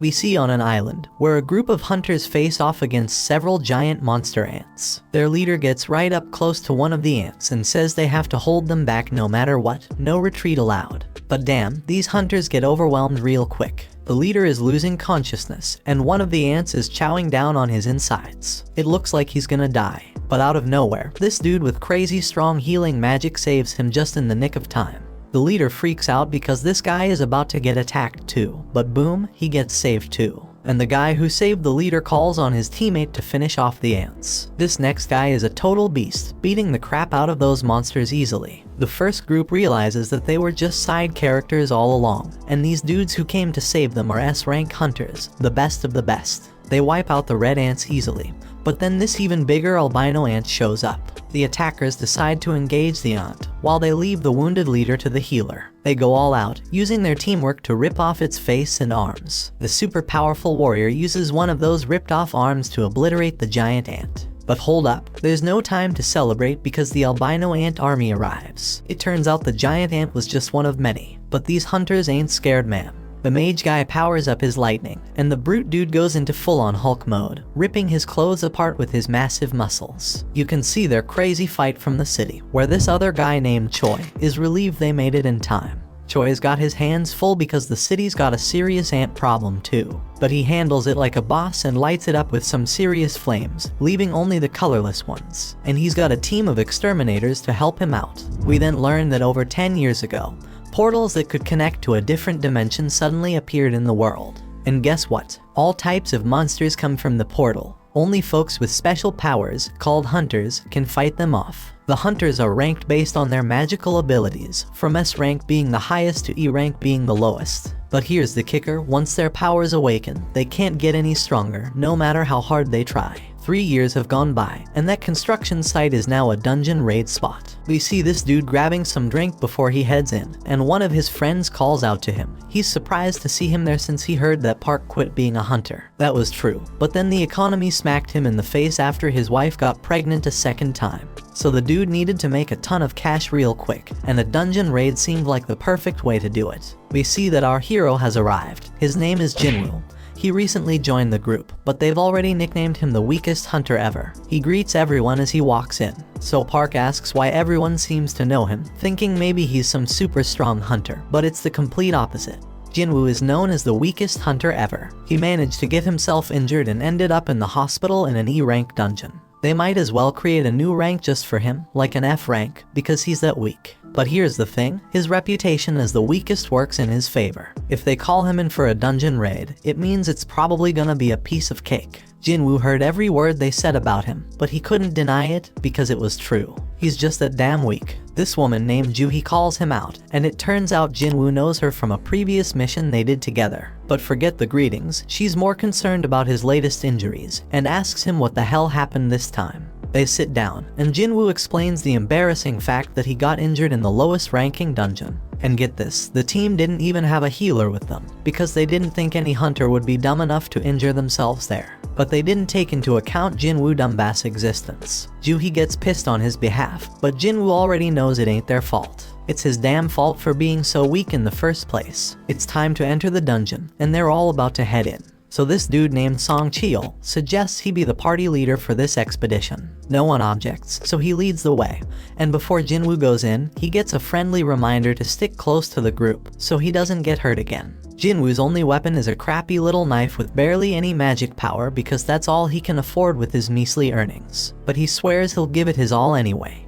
We see on an island, where a group of hunters face off against several giant monster ants. Their leader gets right up close to one of the ants and says they have to hold them back no matter what, no retreat allowed. But damn, these hunters get overwhelmed real quick. The leader is losing consciousness, and one of the ants is chowing down on his insides. It looks like he's gonna die. But out of nowhere, this dude with crazy strong healing magic saves him just in the nick of time. The leader freaks out because this guy is about to get attacked too, but boom, he gets saved too. And the guy who saved the leader calls on his teammate to finish off the ants. This next guy is a total beast, beating the crap out of those monsters easily. The first group realizes that they were just side characters all along, and these dudes who came to save them are S-rank hunters, the best of the best. They wipe out the red ants easily, but then this even bigger albino ant shows up. The attackers decide to engage the ant, while they leave the wounded leader to the healer. They go all out, using their teamwork to rip off its face and arms. The super powerful warrior uses one of those ripped off arms to obliterate the giant ant. But hold up, there's no time to celebrate because the albino ant army arrives. It turns out the giant ant was just one of many, but these hunters ain't scared, man. The mage guy powers up his lightning, and the brute dude goes into full-on Hulk mode, ripping his clothes apart with his massive muscles. You can see their crazy fight from the city, where this other guy named Choi is relieved they made it in time. Choi's got his hands full because the city's got a serious ant problem too. But he handles it like a boss and lights it up with some serious flames, leaving only the colorless ones. And he's got a team of exterminators to help him out. We then learn that over 10 years ago, portals that could connect to a different dimension suddenly appeared in the world. And guess what? All types of monsters come from the portal. Only folks with special powers, called hunters, can fight them off. The hunters are ranked based on their magical abilities, from S rank being the highest to E rank being the lowest. But here's the kicker, once their powers awaken, they can't get any stronger, no matter how hard they try. 3 years have gone by, and that construction site is now a dungeon raid spot. We see this dude grabbing some drink before he heads in, and one of his friends calls out to him. He's surprised to see him there since he heard that Park quit being a hunter. That was true, but then the economy smacked him in the face after his wife got pregnant a second time. So the dude needed to make a ton of cash real quick, and a dungeon raid seemed like the perfect way to do it. We see that our hero has arrived. His name is Jinwoo. He recently joined the group, but they've already nicknamed him the weakest hunter ever. He greets everyone as he walks in, so Park asks why everyone seems to know him, thinking maybe he's some super strong hunter, but it's the complete opposite. Jinwoo is known as the weakest hunter ever. He managed to get himself injured and ended up in the hospital in an E-rank dungeon. They might as well create a new rank just for him, like an F rank, because he's that weak. But here's the thing, his reputation as the weakest works in his favor. If they call him in for a dungeon raid, it means it's probably gonna be a piece of cake. Jinwoo heard every word they said about him, but he couldn't deny it because it was true. He's just that damn weak. This woman named Juhi calls him out, and it turns out Jinwoo knows her from a previous mission they did together. But forget the greetings, she's more concerned about his latest injuries, and asks him what the hell happened this time. They sit down, and Jinwoo explains the embarrassing fact that he got injured in the lowest ranking dungeon. And get this, the team didn't even have a healer with them, because they didn't think any hunter would be dumb enough to injure themselves there. But they didn't take into account Jinwoo Dumbass' existence. Juhi gets pissed on his behalf, but Jinwoo already knows it ain't their fault. It's his damn fault for being so weak in the first place. It's time to enter the dungeon, and they're all about to head in. So this dude named Song Cheol suggests he be the party leader for this expedition. No one objects, so he leads the way, and before Jinwoo goes in, he gets a friendly reminder to stick close to the group, so he doesn't get hurt again. Jinwoo's only weapon is a crappy little knife with barely any magic power because that's all he can afford with his measly earnings. But he swears he'll give it his all anyway.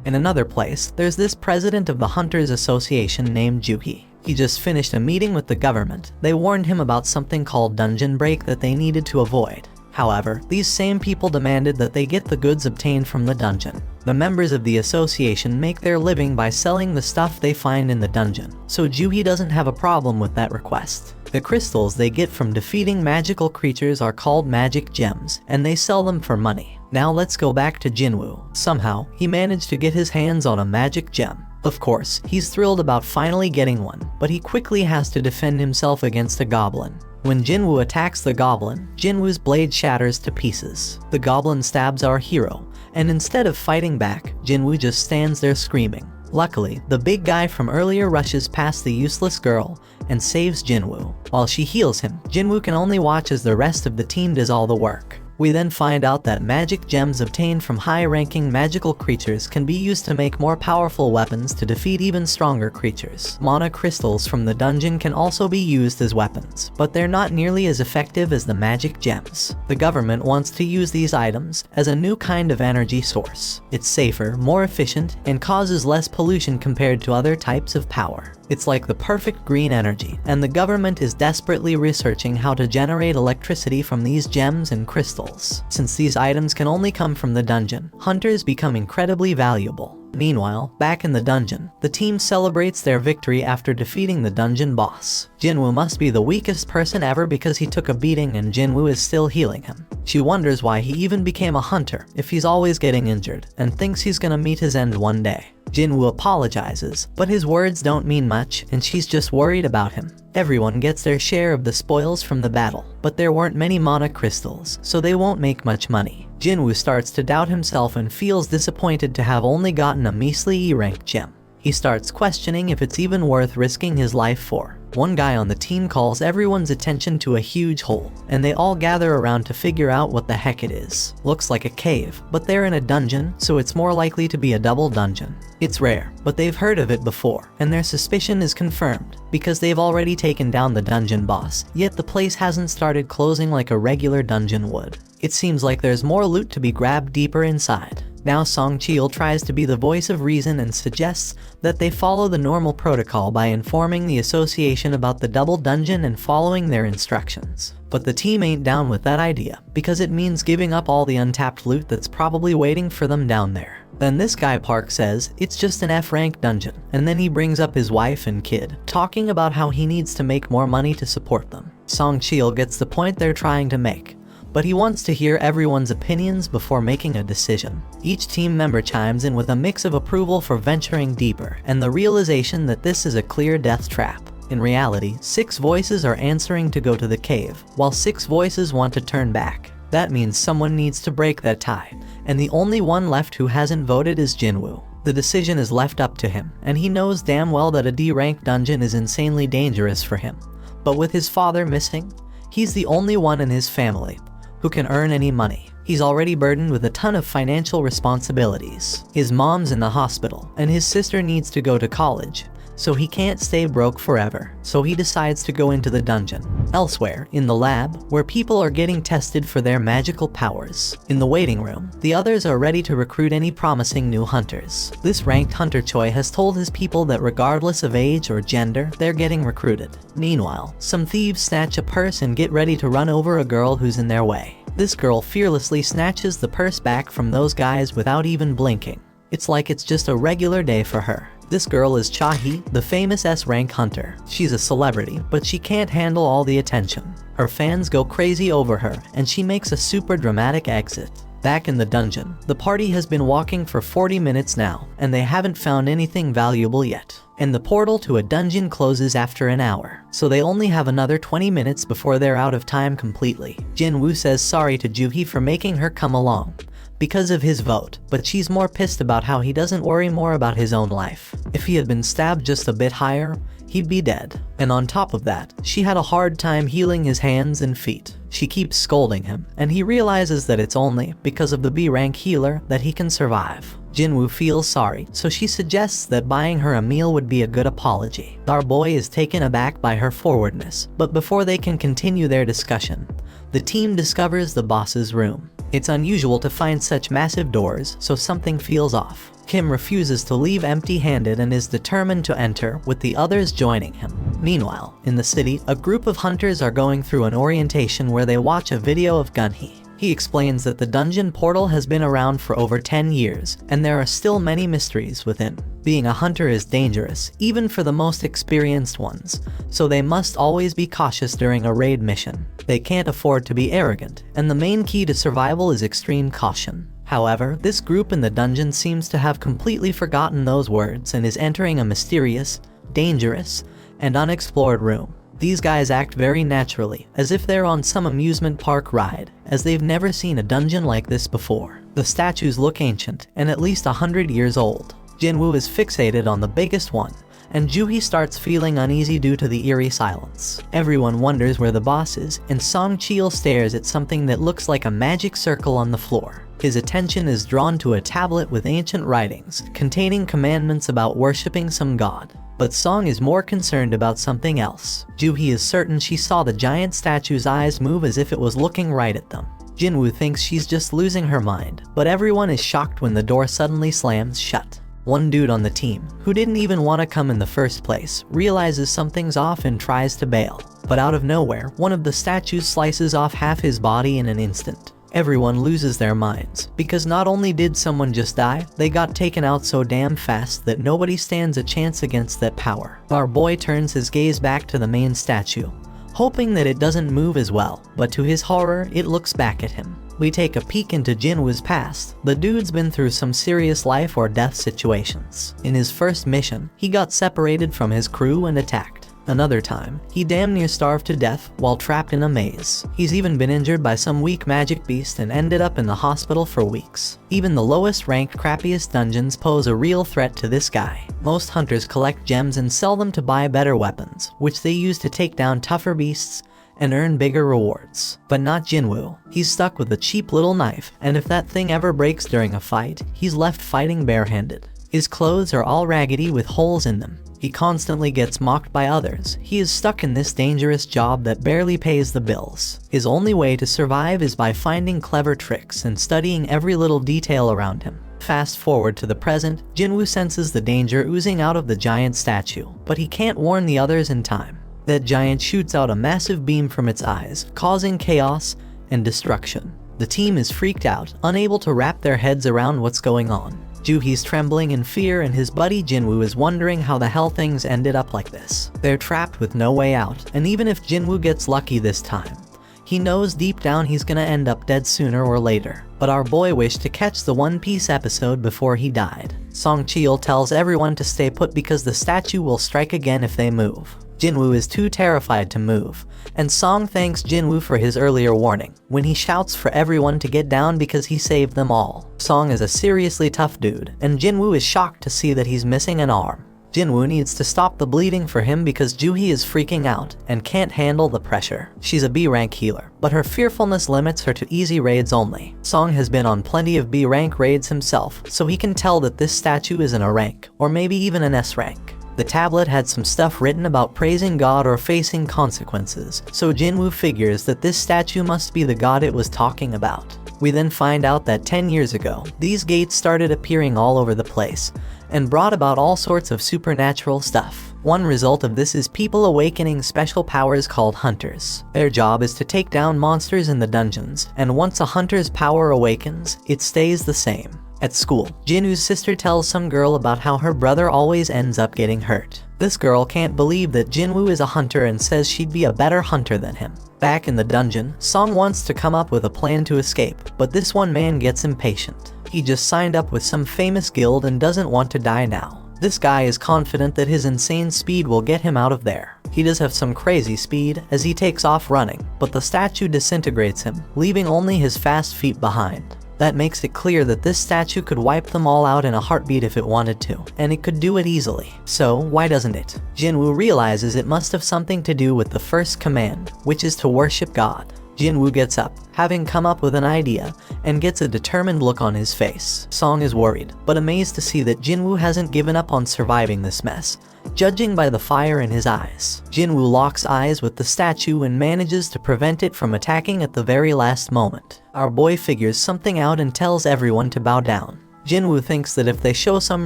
In another place, there's this president of the Hunters Association named Juhi. He just finished a meeting with the government. They warned him about something called dungeon break that they needed to avoid. However, these same people demanded that they get the goods obtained from the dungeon. The members of the association make their living by selling the stuff they find in the dungeon, so Juhi doesn't have a problem with that request. The crystals they get from defeating magical creatures are called magic gems, and they sell them for money. Now let's go back to Jinwoo. Somehow, he managed to get his hands on a magic gem. Of course, he's thrilled about finally getting one, but he quickly has to defend himself against a goblin. When Jinwoo attacks the goblin, Jinwoo's blade shatters to pieces. The goblin stabs our hero, and instead of fighting back, Jinwoo just stands there screaming. Luckily, the big guy from earlier rushes past the useless girl and saves Jinwoo. While she heals him, Jinwoo can only watch as the rest of the team does all the work. We then find out that magic gems obtained from high-ranking magical creatures can be used to make more powerful weapons to defeat even stronger creatures. Mana crystals from the dungeon can also be used as weapons, but they're not nearly as effective as the magic gems. The government wants to use these items as a new kind of energy source. It's safer, more efficient, and causes less pollution compared to other types of power. It's like the perfect green energy, and the government is desperately researching how to generate electricity from these gems and crystals. Since these items can only come from the dungeon, hunters become incredibly valuable. Meanwhile, back in the dungeon, the team celebrates their victory after defeating the dungeon boss. Jinwoo must be the weakest person ever because he took a beating and Jinwoo is still healing him. She wonders why he even became a hunter if he's always getting injured, and thinks he's gonna meet his end one day. Jinwoo apologizes, but his words don't mean much and she's just worried about him. Everyone gets their share of the spoils from the battle, but there weren't many mana crystals, so they won't make much money. Jinwoo starts to doubt himself and feels disappointed to have only gotten a measly E-rank gem. He starts questioning if it's even worth risking his life for. One guy on the team calls everyone's attention to a huge hole, and they all gather around to figure out what the heck it is. Looks like a cave, but they're in a dungeon, so it's more likely to be a double dungeon. It's rare, but they've heard of it before, and their suspicion is confirmed, because they've already taken down the dungeon boss, yet the place hasn't started closing like a regular dungeon would. It seems like there's more loot to be grabbed deeper inside. Now Song Cheol tries to be the voice of reason and suggests that they follow the normal protocol by informing the association about the double dungeon and following their instructions. But the team ain't down with that idea, because it means giving up all the untapped loot that's probably waiting for them down there. Then this guy Park says it's just an F-rank dungeon, and then he brings up his wife and kid, talking about how he needs to make more money to support them. Song Cheol gets the point they're trying to make, but he wants to hear everyone's opinions before making a decision. Each team member chimes in with a mix of approval for venturing deeper and the realization that this is a clear death trap. In reality, 6 voices are answering to go to the cave, while 6 voices want to turn back. That means someone needs to break that tie, and the only one left who hasn't voted is Jinwoo. The decision is left up to him, and he knows damn well that a D-rank dungeon is insanely dangerous for him. But with his father missing, he's the only one in his family who can earn any money. He's already burdened with a ton of financial responsibilities. His mom's in the hospital, and his sister needs to go to college, so he can't stay broke forever. So he decides to go into the dungeon. Elsewhere, in the lab, where people are getting tested for their magical powers. In the waiting room, the others are ready to recruit any promising new hunters. This ranked hunter Choi has told his people that regardless of age or gender, they're getting recruited. Meanwhile, some thieves snatch a purse and get ready to run over a girl who's in their way. This girl fearlessly snatches the purse back from those guys without even blinking. It's like it's just a regular day for her. This girl is Cha-hee, the famous S-rank hunter. She's a celebrity, but she can't handle all the attention. Her fans go crazy over her, and she makes a super dramatic exit. Back in the dungeon, the party has been walking for 40 minutes now, and they haven't found anything valuable yet. And the portal to a dungeon closes after an hour, so they only have another 20 minutes before they're out of time completely. Jinwoo says sorry to Joo-hee for making her come along because of his vote, but she's more pissed about how he doesn't worry more about his own life. If he had been stabbed just a bit higher, he'd be dead. And on top of that, she had a hard time healing his hands and feet. She keeps scolding him, and he realizes that it's only because of the B-rank healer that he can survive. Jinwoo feels sorry, so she suggests that buying her a meal would be a good apology. Our boy is taken aback by her forwardness, but before they can continue their discussion, the team discovers the boss's room. It's unusual to find such massive doors, so something feels off. Kim refuses to leave empty-handed and is determined to enter, with the others joining him. Meanwhile, in the city, a group of hunters are going through an orientation where they watch a video of Gunhee. He explains that the dungeon portal has been around for over 10 years, and there are still many mysteries within. Being a hunter is dangerous, even for the most experienced ones, so they must always be cautious during a raid mission. They can't afford to be arrogant, and the main key to survival is extreme caution. However, this group in the dungeon seems to have completely forgotten those words and is entering a mysterious, dangerous, and unexplored room. These guys act very naturally, as if they're on some amusement park ride, as they've never seen a dungeon like this before. The statues look ancient, and at least 100 years old. Jinwoo is fixated on the biggest one, and Joohee starts feeling uneasy due to the eerie silence. Everyone wonders where the boss is, and Song Chil stares at something that looks like a magic circle on the floor. His attention is drawn to a tablet with ancient writings, containing commandments about worshipping some god. But Song is more concerned about something else. Joohee is certain she saw the giant statue's eyes move as if it was looking right at them. Jinwoo thinks she's just losing her mind, but everyone is shocked when the door suddenly slams shut. One dude on the team, who didn't even want to come in the first place, realizes something's off and tries to bail. But out of nowhere, one of the statues slices off half his body in an instant. Everyone loses their minds, because not only did someone just die, they got taken out so damn fast that nobody stands a chance against that power. Our boy turns his gaze back to the main statue, hoping that it doesn't move as well, but to his horror, it looks back at him. We take a peek into Jinwoo's past. The dude's been through some serious life or death situations. In his first mission, he got separated from his crew and attacked. Another time, he damn near starved to death while trapped in a maze. He's even been injured by some weak magic beast and ended up in the hospital for weeks. Even the lowest ranked, crappiest dungeons pose a real threat to this guy. Most hunters collect gems and sell them to buy better weapons, which they use to take down tougher beasts and earn bigger rewards. But not Jinwoo. He's stuck with a cheap little knife, and if that thing ever breaks during a fight, he's left fighting barehanded. His clothes are all raggedy with holes in them. He constantly gets mocked by others. He is stuck in this dangerous job that barely pays the bills. His only way to survive is by finding clever tricks and studying every little detail around him. Fast forward to the present, Jinwoo senses the danger oozing out of the giant statue, but he can't warn the others in time. That giant shoots out a massive beam from its eyes, causing chaos and destruction. The team is freaked out, unable to wrap their heads around what's going on. Joohee's trembling in fear, and his buddy Jinwoo is wondering how the hell things ended up like this. They're trapped with no way out, and even if Jinwoo gets lucky this time, he knows deep down he's gonna end up dead sooner or later. But our boy wished to catch the One Piece episode before he died. Song Chil tells everyone to stay put because the statue will strike again if they move. Jinwoo is too terrified to move, and Song thanks Jinwoo for his earlier warning, when he shouts for everyone to get down because he saved them all. Song is a seriously tough dude, and Jinwoo is shocked to see that he's missing an arm. Jinwoo needs to stop the bleeding for him because Joohee is freaking out and can't handle the pressure. She's a B rank healer, but her fearfulness limits her to easy raids only. Song has been on plenty of B rank raids himself, so he can tell that this statue isn't a rank, or maybe even an S rank. The tablet had some stuff written about praising God or facing consequences, so Jinwoo figures that this statue must be the god it was talking about. We then find out that 10 years ago, these gates started appearing all over the place, and brought about all sorts of supernatural stuff. One result of this is people awakening special powers called hunters. Their job is to take down monsters in the dungeons, and once a hunter's power awakens, it stays the same. At school, Jinwoo's sister tells some girl about how her brother always ends up getting hurt. This girl can't believe that Jinwoo is a hunter and says she'd be a better hunter than him. Back in the dungeon, Song wants to come up with a plan to escape, but this one man gets impatient. He just signed up with some famous guild and doesn't want to die now. This guy is confident that his insane speed will get him out of there. He does have some crazy speed as he takes off running, but the statue disintegrates him, leaving only his fast feet behind. That makes it clear that this statue could wipe them all out in a heartbeat if it wanted to, and it could do it easily. So why doesn't it? Jinwoo realizes it must have something to do with the first command, which is to worship God. Jinwoo gets up, having come up with an idea, and gets a determined look on his face. Song is worried, but amazed to see that Jinwoo hasn't given up on surviving this mess, judging by the fire in his eyes. Jinwoo locks eyes with the statue and manages to prevent it from attacking at the very last moment. Our boy figures something out and tells everyone to bow down. Jinwoo thinks that if they show some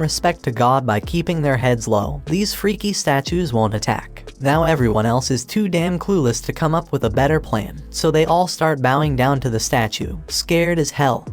respect to God by keeping their heads low, these freaky statues won't attack. Now everyone else is too damn clueless to come up with a better plan, so they all start bowing down to the statue, scared as hell,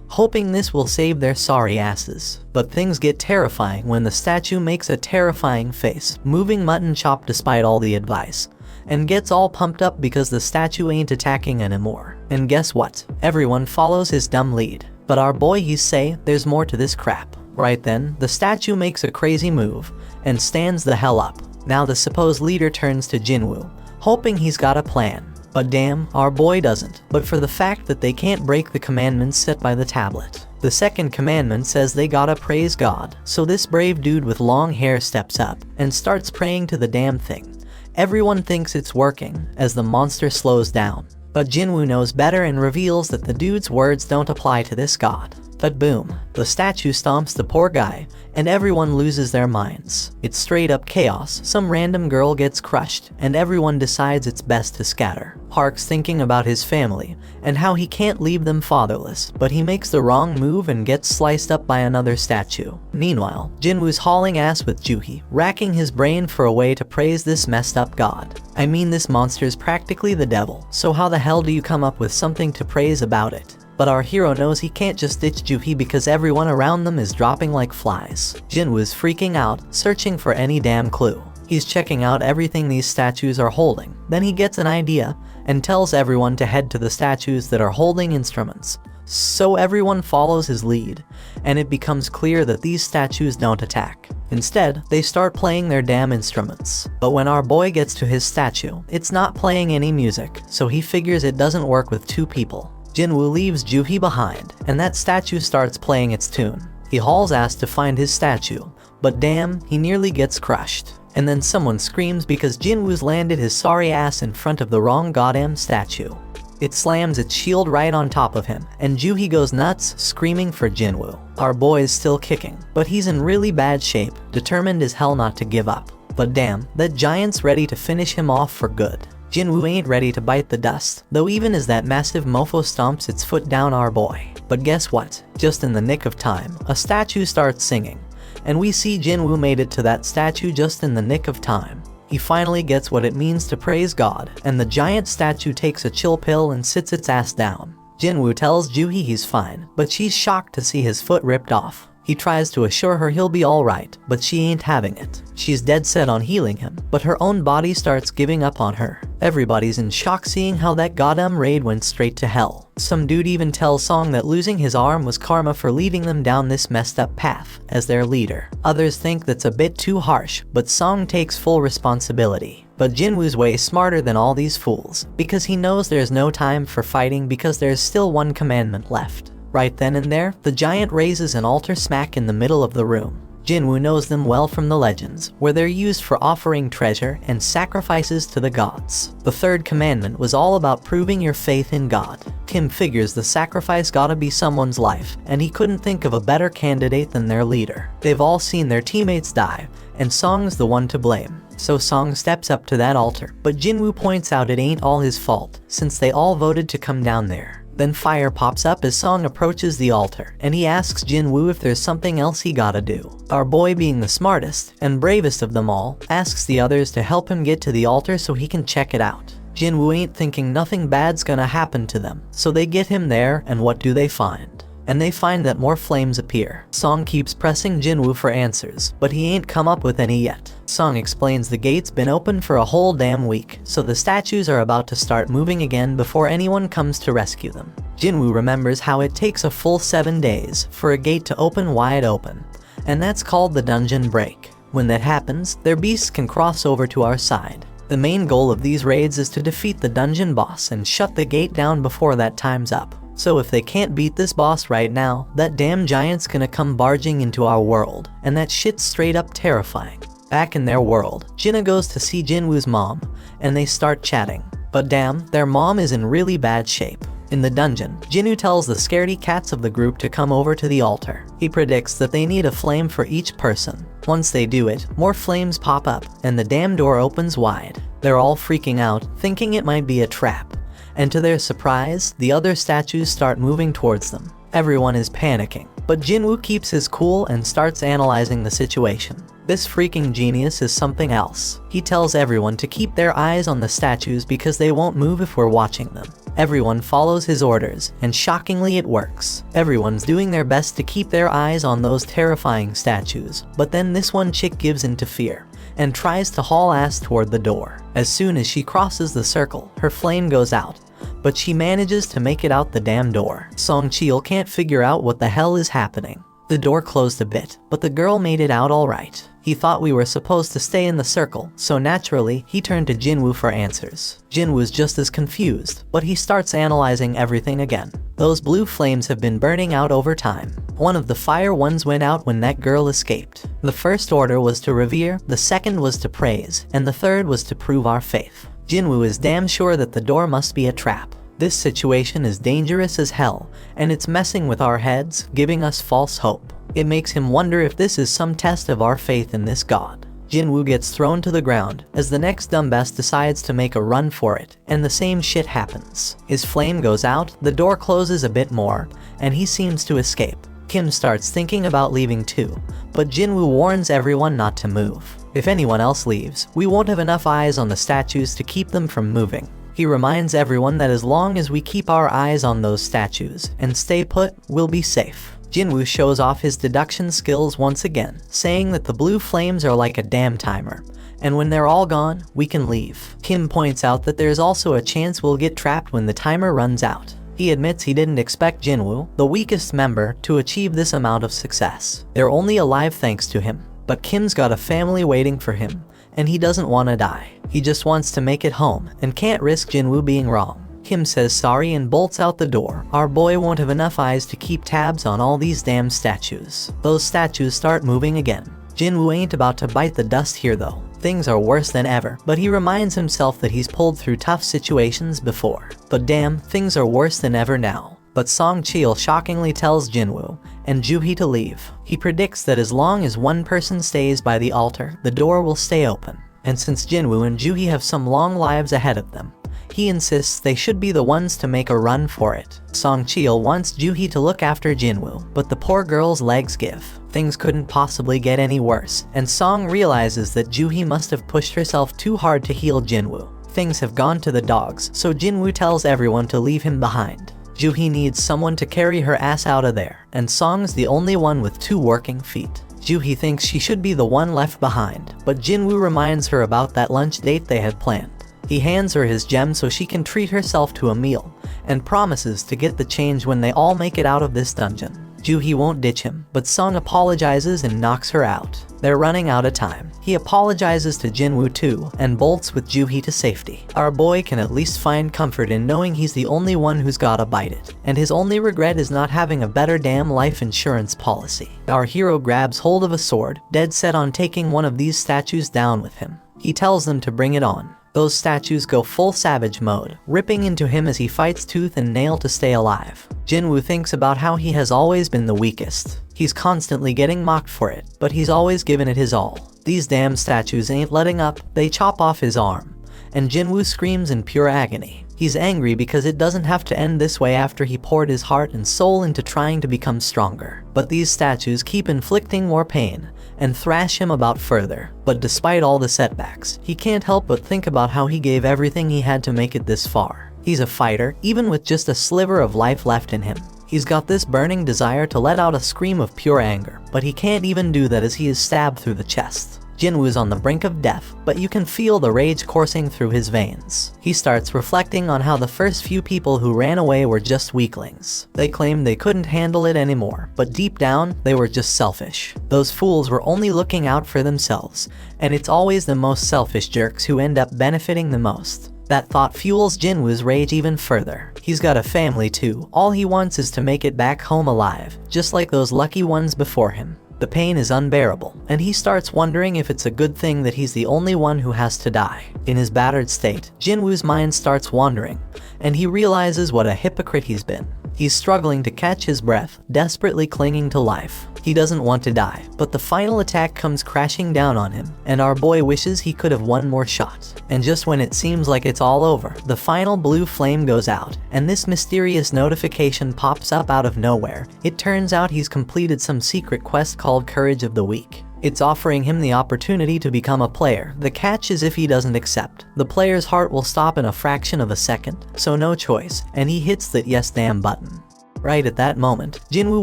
hoping this will save their sorry asses. But things get terrifying when the statue makes a terrifying face, moving mutton chop despite all the advice, and gets all pumped up because the statue ain't attacking anymore. And guess what? Everyone follows his dumb lead. But our boy he's say there's more to this crap. Right then, the statue makes a crazy move and stands the hell up. Now the supposed leader turns to Jinwoo, hoping he's got a plan. But damn, our boy doesn't, but for the fact that they can't break the commandments set by the tablet. The second commandment says they gotta praise God, so this brave dude with long hair steps up and starts praying to the damn thing. Everyone thinks it's working as the monster slows down, but Jinwoo knows better and reveals that the dude's words don't apply to this god. But boom, the statue stomps the poor guy, and everyone loses their minds. It's straight up chaos. Some random girl gets crushed, and everyone decides it's best to scatter. Park's thinking about his family, and how he can't leave them fatherless, but he makes the wrong move and gets sliced up by another statue. Meanwhile, Jinwoo's hauling ass with Juhi, racking his brain for a way to praise this messed up god. I mean, this monster's practically the devil, so how the hell do you come up with something to praise about it? But our hero knows he can't just ditch Juhi because everyone around them is dropping like flies. Jinwoo's freaking out, searching for any damn clue. He's checking out everything these statues are holding. Then he gets an idea and tells everyone to head to the statues that are holding instruments. So everyone follows his lead, and it becomes clear that these statues don't attack. Instead, they start playing their damn instruments. But when our boy gets to his statue, it's not playing any music, so he figures it doesn't work with two people. Jinwoo leaves Juhi behind, and that statue starts playing its tune. He hauls ass to find his statue, but damn, he nearly gets crushed. And then someone screams because Jinwoo's landed his sorry ass in front of the wrong goddamn statue. It slams its shield right on top of him, and Juhi goes nuts, screaming for Jinwoo. Our boy is still kicking, but he's in really bad shape, determined as hell not to give up. But damn, that giant's ready to finish him off for good. Jinwoo ain't ready to bite the dust, though even as that massive mofo stomps its foot down our boy. But guess what? Just in the nick of time, a statue starts singing, and we see Jinwoo made it to that statue just in the nick of time. He finally gets what it means to praise God, and the giant statue takes a chill pill and sits its ass down. Jinwoo tells Juhi he's fine, but she's shocked to see his foot ripped off. He tries to assure her he'll be alright, but she ain't having it. She's dead set on healing him, but her own body starts giving up on her. Everybody's in shock seeing how that goddamn raid went straight to hell. Some dude even tells Song that losing his arm was karma for leading them down this messed up path as their leader. Others think that's a bit too harsh, but Song takes full responsibility. But Jinwoo's way smarter than all these fools, because he knows there's no time for fighting because there's still one commandment left. Right then and there, the giant raises an altar smack in the middle of the room. Jinwoo knows them well from the legends, where they're used for offering treasure and sacrifices to the gods. The third commandment was all about proving your faith in God. Kim figures the sacrifice gotta be someone's life, and he couldn't think of a better candidate than their leader. They've all seen their teammates die, and Song's the one to blame. So Song steps up to that altar, but Jinwoo points out it ain't all his fault, since they all voted to come down there. Then fire pops up as Song approaches the altar, and he asks Jinwoo if there's something else he gotta do. Our boy, being the smartest and bravest of them all, asks the others to help him get to the altar so he can check it out. Jinwoo ain't thinking nothing bad's gonna happen to them, so they get him there, and what do they find? And they find that more flames appear. Song keeps pressing Jinwoo for answers, but he ain't come up with any yet. Song explains the gate's been open for a whole damn week, so the statues are about to start moving again before anyone comes to rescue them. Jinwoo remembers how it takes a full 7 days for a gate to open wide open, and that's called the dungeon break. When that happens, their beasts can cross over to our side. The main goal of these raids is to defeat the dungeon boss and shut the gate down before that time's up. So if they can't beat this boss right now, that damn giant's gonna come barging into our world, and that shit's straight up terrifying. Back in their world, Jinna goes to see Jinwoo's mom, and they start chatting. But damn, their mom is in really bad shape. In the dungeon, Jinwoo tells the scaredy cats of the group to come over to the altar. He predicts that they need a flame for each person. Once they do it, more flames pop up, and the damn door opens wide. They're all freaking out, thinking it might be a trap. And to their surprise, the other statues start moving towards them. Everyone is panicking, but Jinwoo keeps his cool and starts analyzing the situation. This freaking genius is something else. He tells everyone to keep their eyes on the statues because they won't move if we're watching them. Everyone follows his orders, and shockingly it works. Everyone's doing their best to keep their eyes on those terrifying statues, but then this one chick gives in to fear and tries to haul ass toward the door. As soon as she crosses the circle, her flame goes out, but she manages to make it out the damn door. Song Cheol can't figure out what the hell is happening. The door closed a bit, but the girl made it out alright. He thought we were supposed to stay in the circle, so naturally, he turned to Jinwoo for answers. Jinwoo's just as confused, but he starts analyzing everything again. Those blue flames have been burning out over time. One of the fire ones went out when that girl escaped. The first order was to revere, the second was to praise, and the third was to prove our faith. Jinwoo is damn sure that the door must be a trap. This situation is dangerous as hell, and it's messing with our heads, giving us false hope. It makes him wonder if this is some test of our faith in this god. Jinwoo gets thrown to the ground as the next dumbass decides to make a run for it, and the same shit happens. His flame goes out, the door closes a bit more, and he seems to escape. Kim starts thinking about leaving too, but Jinwoo warns everyone not to move. If anyone else leaves, we won't have enough eyes on the statues to keep them from moving. He reminds everyone that as long as we keep our eyes on those statues and stay put, we'll be safe. Jinwoo shows off his deduction skills once again, saying that the blue flames are like a damn timer, and when they're all gone, we can leave. Kim points out that there's also a chance we'll get trapped when the timer runs out. He admits he didn't expect Jinwoo, the weakest member, to achieve this amount of success. They're only alive thanks to him, but Kim's got a family waiting for him, and he doesn't want to die. He just wants to make it home, and can't risk Jinwoo being wrong. Kim says sorry and bolts out the door. Our boy won't have enough eyes to keep tabs on all these damn statues. Those statues start moving again. Jinwoo ain't about to bite the dust here though. Things are worse than ever, but he reminds himself that he's pulled through tough situations before. But damn, things are worse than ever now. But Song Cheol shockingly tells Jinwoo and Juhee to leave. He predicts that as long as one person stays by the altar, the door will stay open. And since Jinwoo and Juhee have some long lives ahead of them, he insists they should be the ones to make a run for it. Song Cheol wants Juhee to look after Jinwoo, but the poor girl's legs give. Things couldn't possibly get any worse, and Song realizes that Juhee must have pushed herself too hard to heal Jinwoo. Things have gone to the dogs, so Jinwoo tells everyone to leave him behind. Juhee needs someone to carry her ass out of there, and Song's the only one with 2 working feet. Juhee thinks she should be the one left behind, but Jinwoo reminds her about that lunch date they had planned. He hands her his gem so she can treat herself to a meal, and promises to get the change when they all make it out of this dungeon. Juhee won't ditch him, but Sung apologizes and knocks her out. They're running out of time. He apologizes to Jinwoo too, and bolts with Juhee to safety. Our boy can at least find comfort in knowing he's the only one who's gotta bite it, and his only regret is not having a better damn life insurance policy. Our hero grabs hold of a sword, dead set on taking one of these statues down with him. He tells them to bring it on. Those statues go full savage mode, ripping into him as he fights tooth and nail to stay alive. Jinwoo thinks about how he has always been the weakest. He's constantly getting mocked for it, but he's always given it his all. These damn statues ain't letting up, they chop off his arm, and Jinwoo screams in pure agony. He's angry because it doesn't have to end this way after he poured his heart and soul into trying to become stronger. But these statues keep inflicting more pain, and thrash him about further. But despite all the setbacks, he can't help but think about how he gave everything he had to make it this far. He's a fighter, even with just a sliver of life left in him. He's got this burning desire to let out a scream of pure anger, but he can't even do that as he is stabbed through the chest. Jinwoo's on the brink of death, but you can feel the rage coursing through his veins. He starts reflecting on how the first few people who ran away were just weaklings. They claimed they couldn't handle it anymore, but deep down, they were just selfish. Those fools were only looking out for themselves, and it's always the most selfish jerks who end up benefiting the most. That thought fuels Jinwoo's rage even further. He's got a family too. All he wants is to make it back home alive, just like those lucky ones before him. The pain is unbearable, and he starts wondering if it's a good thing that he's the only one who has to die. In his battered state, Jinwoo's mind starts wandering, and he realizes what a hypocrite he's been. He's struggling to catch his breath, desperately clinging to life. He doesn't want to die, but the final attack comes crashing down on him, and our boy wishes he could have one more shot. And just when it seems like it's all over, the final blue flame goes out, and this mysterious notification pops up out of nowhere. It turns out he's completed some secret quest called Courage of the Weak. It's offering him the opportunity to become a player. The catch is if he doesn't accept, the player's heart will stop in a fraction of a second, so no choice, and he hits that yes damn button. Right at that moment, Jinwoo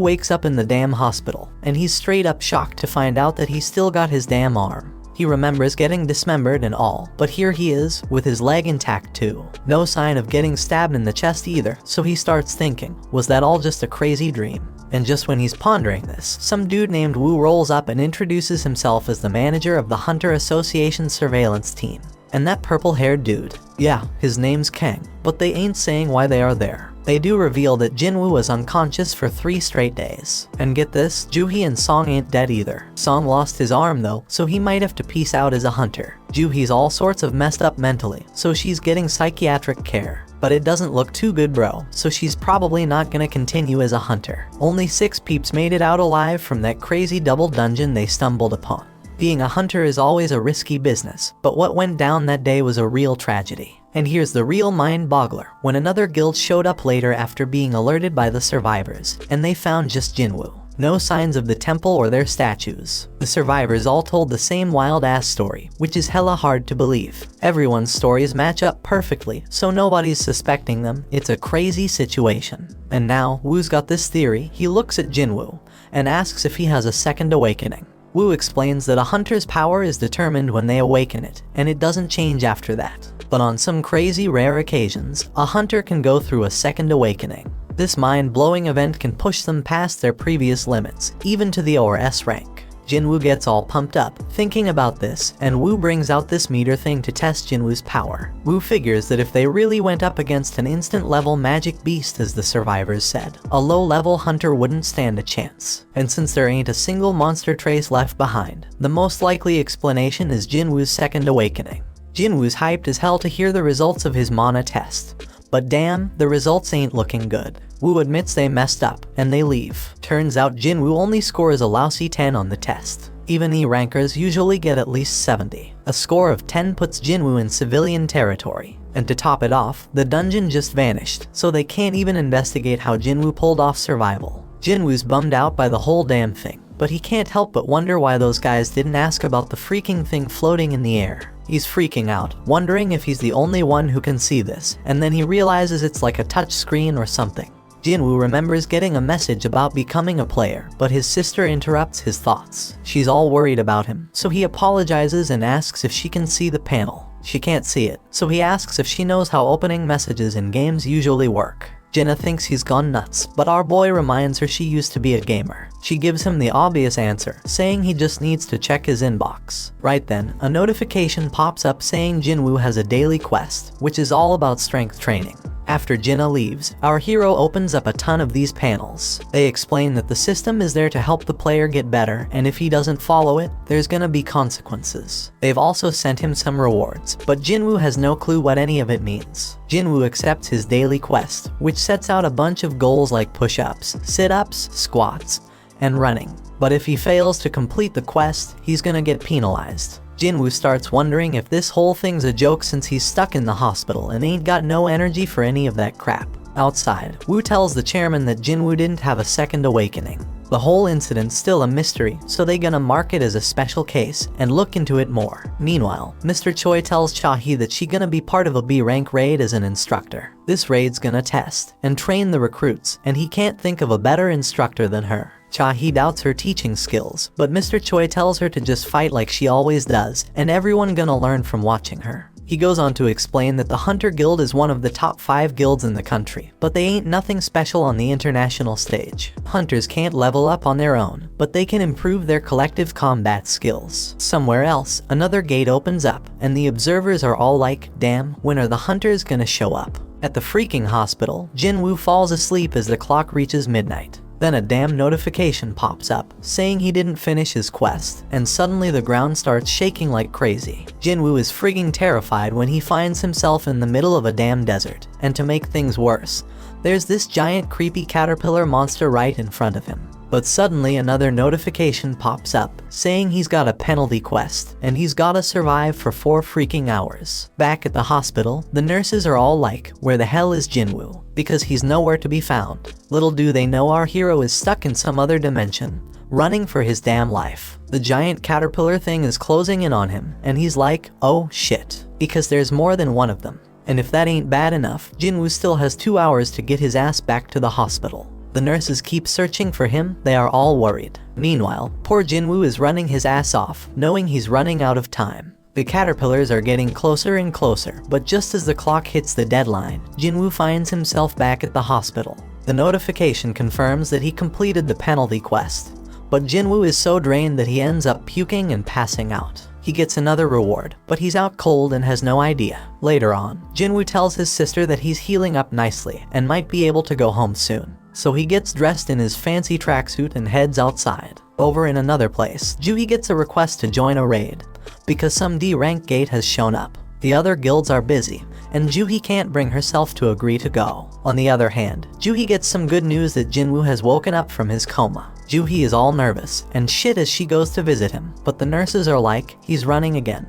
wakes up in the damn hospital, and he's straight up shocked to find out that he's still got his damn arm. He remembers getting dismembered and all, but here he is, with his leg intact too. No sign of getting stabbed in the chest either, so he starts thinking, was that all just a crazy dream? And just when he's pondering this, some dude named Woo rolls up and introduces himself as the manager of the Hunter Association surveillance team. And that purple-haired dude, yeah, his name's Kang, but they ain't saying why they are there. They do reveal that Jinwoo was unconscious for 3 straight days. And get this, Joohee and Song ain't dead either. Song lost his arm though, so he might have to peace out as a hunter. Joohee's all sorts of messed up mentally, so she's getting psychiatric care. But it doesn't look too good, bro, so she's probably not gonna continue as a hunter. Only 6 peeps made it out alive from that crazy double dungeon they stumbled upon. Being a hunter is always a risky business, but what went down that day was a real tragedy. And here's the real mind-boggler, when another guild showed up later after being alerted by the survivors, and they found just Jinwoo. No signs of the temple or their statues. The survivors all told the same wild-ass story, which is hella hard to believe. Everyone's stories match up perfectly, so nobody's suspecting them. It's a crazy situation. And now, Woo's got this theory. He looks at Jinwoo and asks if he has a second awakening. Woo explains that a hunter's power is determined when they awaken it, and it doesn't change after that. But on some crazy rare occasions, a hunter can go through a second awakening. This mind-blowing event can push them past their previous limits, even to the ORS rank. Jinwoo gets all pumped up, thinking about this, and Woo brings out this meter thing to test Jinwoo's power. Woo figures that if they really went up against an instant-level magic beast as the survivors said, a low-level hunter wouldn't stand a chance. And since there ain't a single monster trace left behind, the most likely explanation is Jinwoo's second awakening. Jinwoo's hyped as hell to hear the results of his mana test. But damn, the results ain't looking good. Woo admits they messed up, and they leave. Turns out Jinwoo only scores a lousy 10 on the test. Even E-rankers usually get at least 70. A score of 10 puts Jinwoo in civilian territory. And to top it off, the dungeon just vanished, so they can't even investigate how Jinwoo pulled off survival. Jinwoo's bummed out by the whole damn thing, but he can't help but wonder why those guys didn't ask about the freaking thing floating in the air. He's freaking out, wondering if he's the only one who can see this, and then he realizes it's like a touch screen or something. Jinwoo remembers getting a message about becoming a player, but his sister interrupts his thoughts. She's all worried about him, so he apologizes and asks if she can see the panel. She can't see it, so he asks if she knows how opening messages in games usually work. Jinna thinks he's gone nuts, but our boy reminds her she used to be a gamer. She gives him the obvious answer, saying he just needs to check his inbox. Right then, a notification pops up saying Jinwoo has a daily quest, which is all about strength training. After Jinna leaves, our hero opens up a ton of these panels. They explain that the system is there to help the player get better, and if he doesn't follow it, there's gonna be consequences. They've also sent him some rewards, but Jinwoo has no clue what any of it means. Jinwoo accepts his daily quest, which sets out a bunch of goals like push-ups, sit-ups, squats, and running. But if he fails to complete the quest, he's gonna get penalized. Jinwoo starts wondering if this whole thing's a joke since he's stuck in the hospital and ain't got no energy for any of that crap. Outside, Woo tells the chairman that Jinwoo didn't have a second awakening. The whole incident's still a mystery, so they gonna mark it as a special case and look into it more. Meanwhile, Mr. Choi tells Cha-hee that she gonna be part of a B-rank raid as an instructor. This raid's gonna test and train the recruits, and he can't think of a better instructor than her. Cha-hee doubts her teaching skills, but Mr. Choi tells her to just fight like she always does, and everyone gonna learn from watching her. He goes on to explain that the Hunter Guild is one of the top 5 guilds in the country, but they ain't nothing special on the international stage. Hunters can't level up on their own, but they can improve their collective combat skills. Somewhere else, another gate opens up, and the observers are all like, damn, when are the hunters gonna show up? At the freaking hospital, Jinwoo falls asleep as the clock reaches midnight. Then a damn notification pops up, saying he didn't finish his quest, and suddenly the ground starts shaking like crazy. Jinwoo is frigging terrified when he finds himself in the middle of a damn desert, and to make things worse, there's this giant creepy caterpillar monster right in front of him. But suddenly another notification pops up, saying he's got a penalty quest, and he's gotta survive for 4 freaking hours. Back at the hospital, the nurses are all like, where the hell is Jinwoo? Because he's nowhere to be found. Little do they know our hero is stuck in some other dimension, running for his damn life. The giant caterpillar thing is closing in on him, and he's like, oh shit, because there's more than one of them. And if that ain't bad enough, Jinwoo still has 2 hours to get his ass back to the hospital. The nurses keep searching for him, they are all worried. Meanwhile, poor Jinwoo is running his ass off, knowing he's running out of time. The caterpillars are getting closer and closer, but just as the clock hits the deadline, Jinwoo finds himself back at the hospital. The notification confirms that he completed the penalty quest, but Jinwoo is so drained that he ends up puking and passing out. He gets another reward, but he's out cold and has no idea. Later on, Jinwoo tells his sister that he's healing up nicely and might be able to go home soon. So he gets dressed in his fancy tracksuit and heads outside. Over in another place, Juhi gets a request to join a raid, because some D-rank gate has shown up. The other guilds are busy, and Juhi can't bring herself to agree to go. On the other hand, Juhi gets some good news that Jinwoo has woken up from his coma. Juhi is all nervous and shit as she goes to visit him, but the nurses are like, he's running again,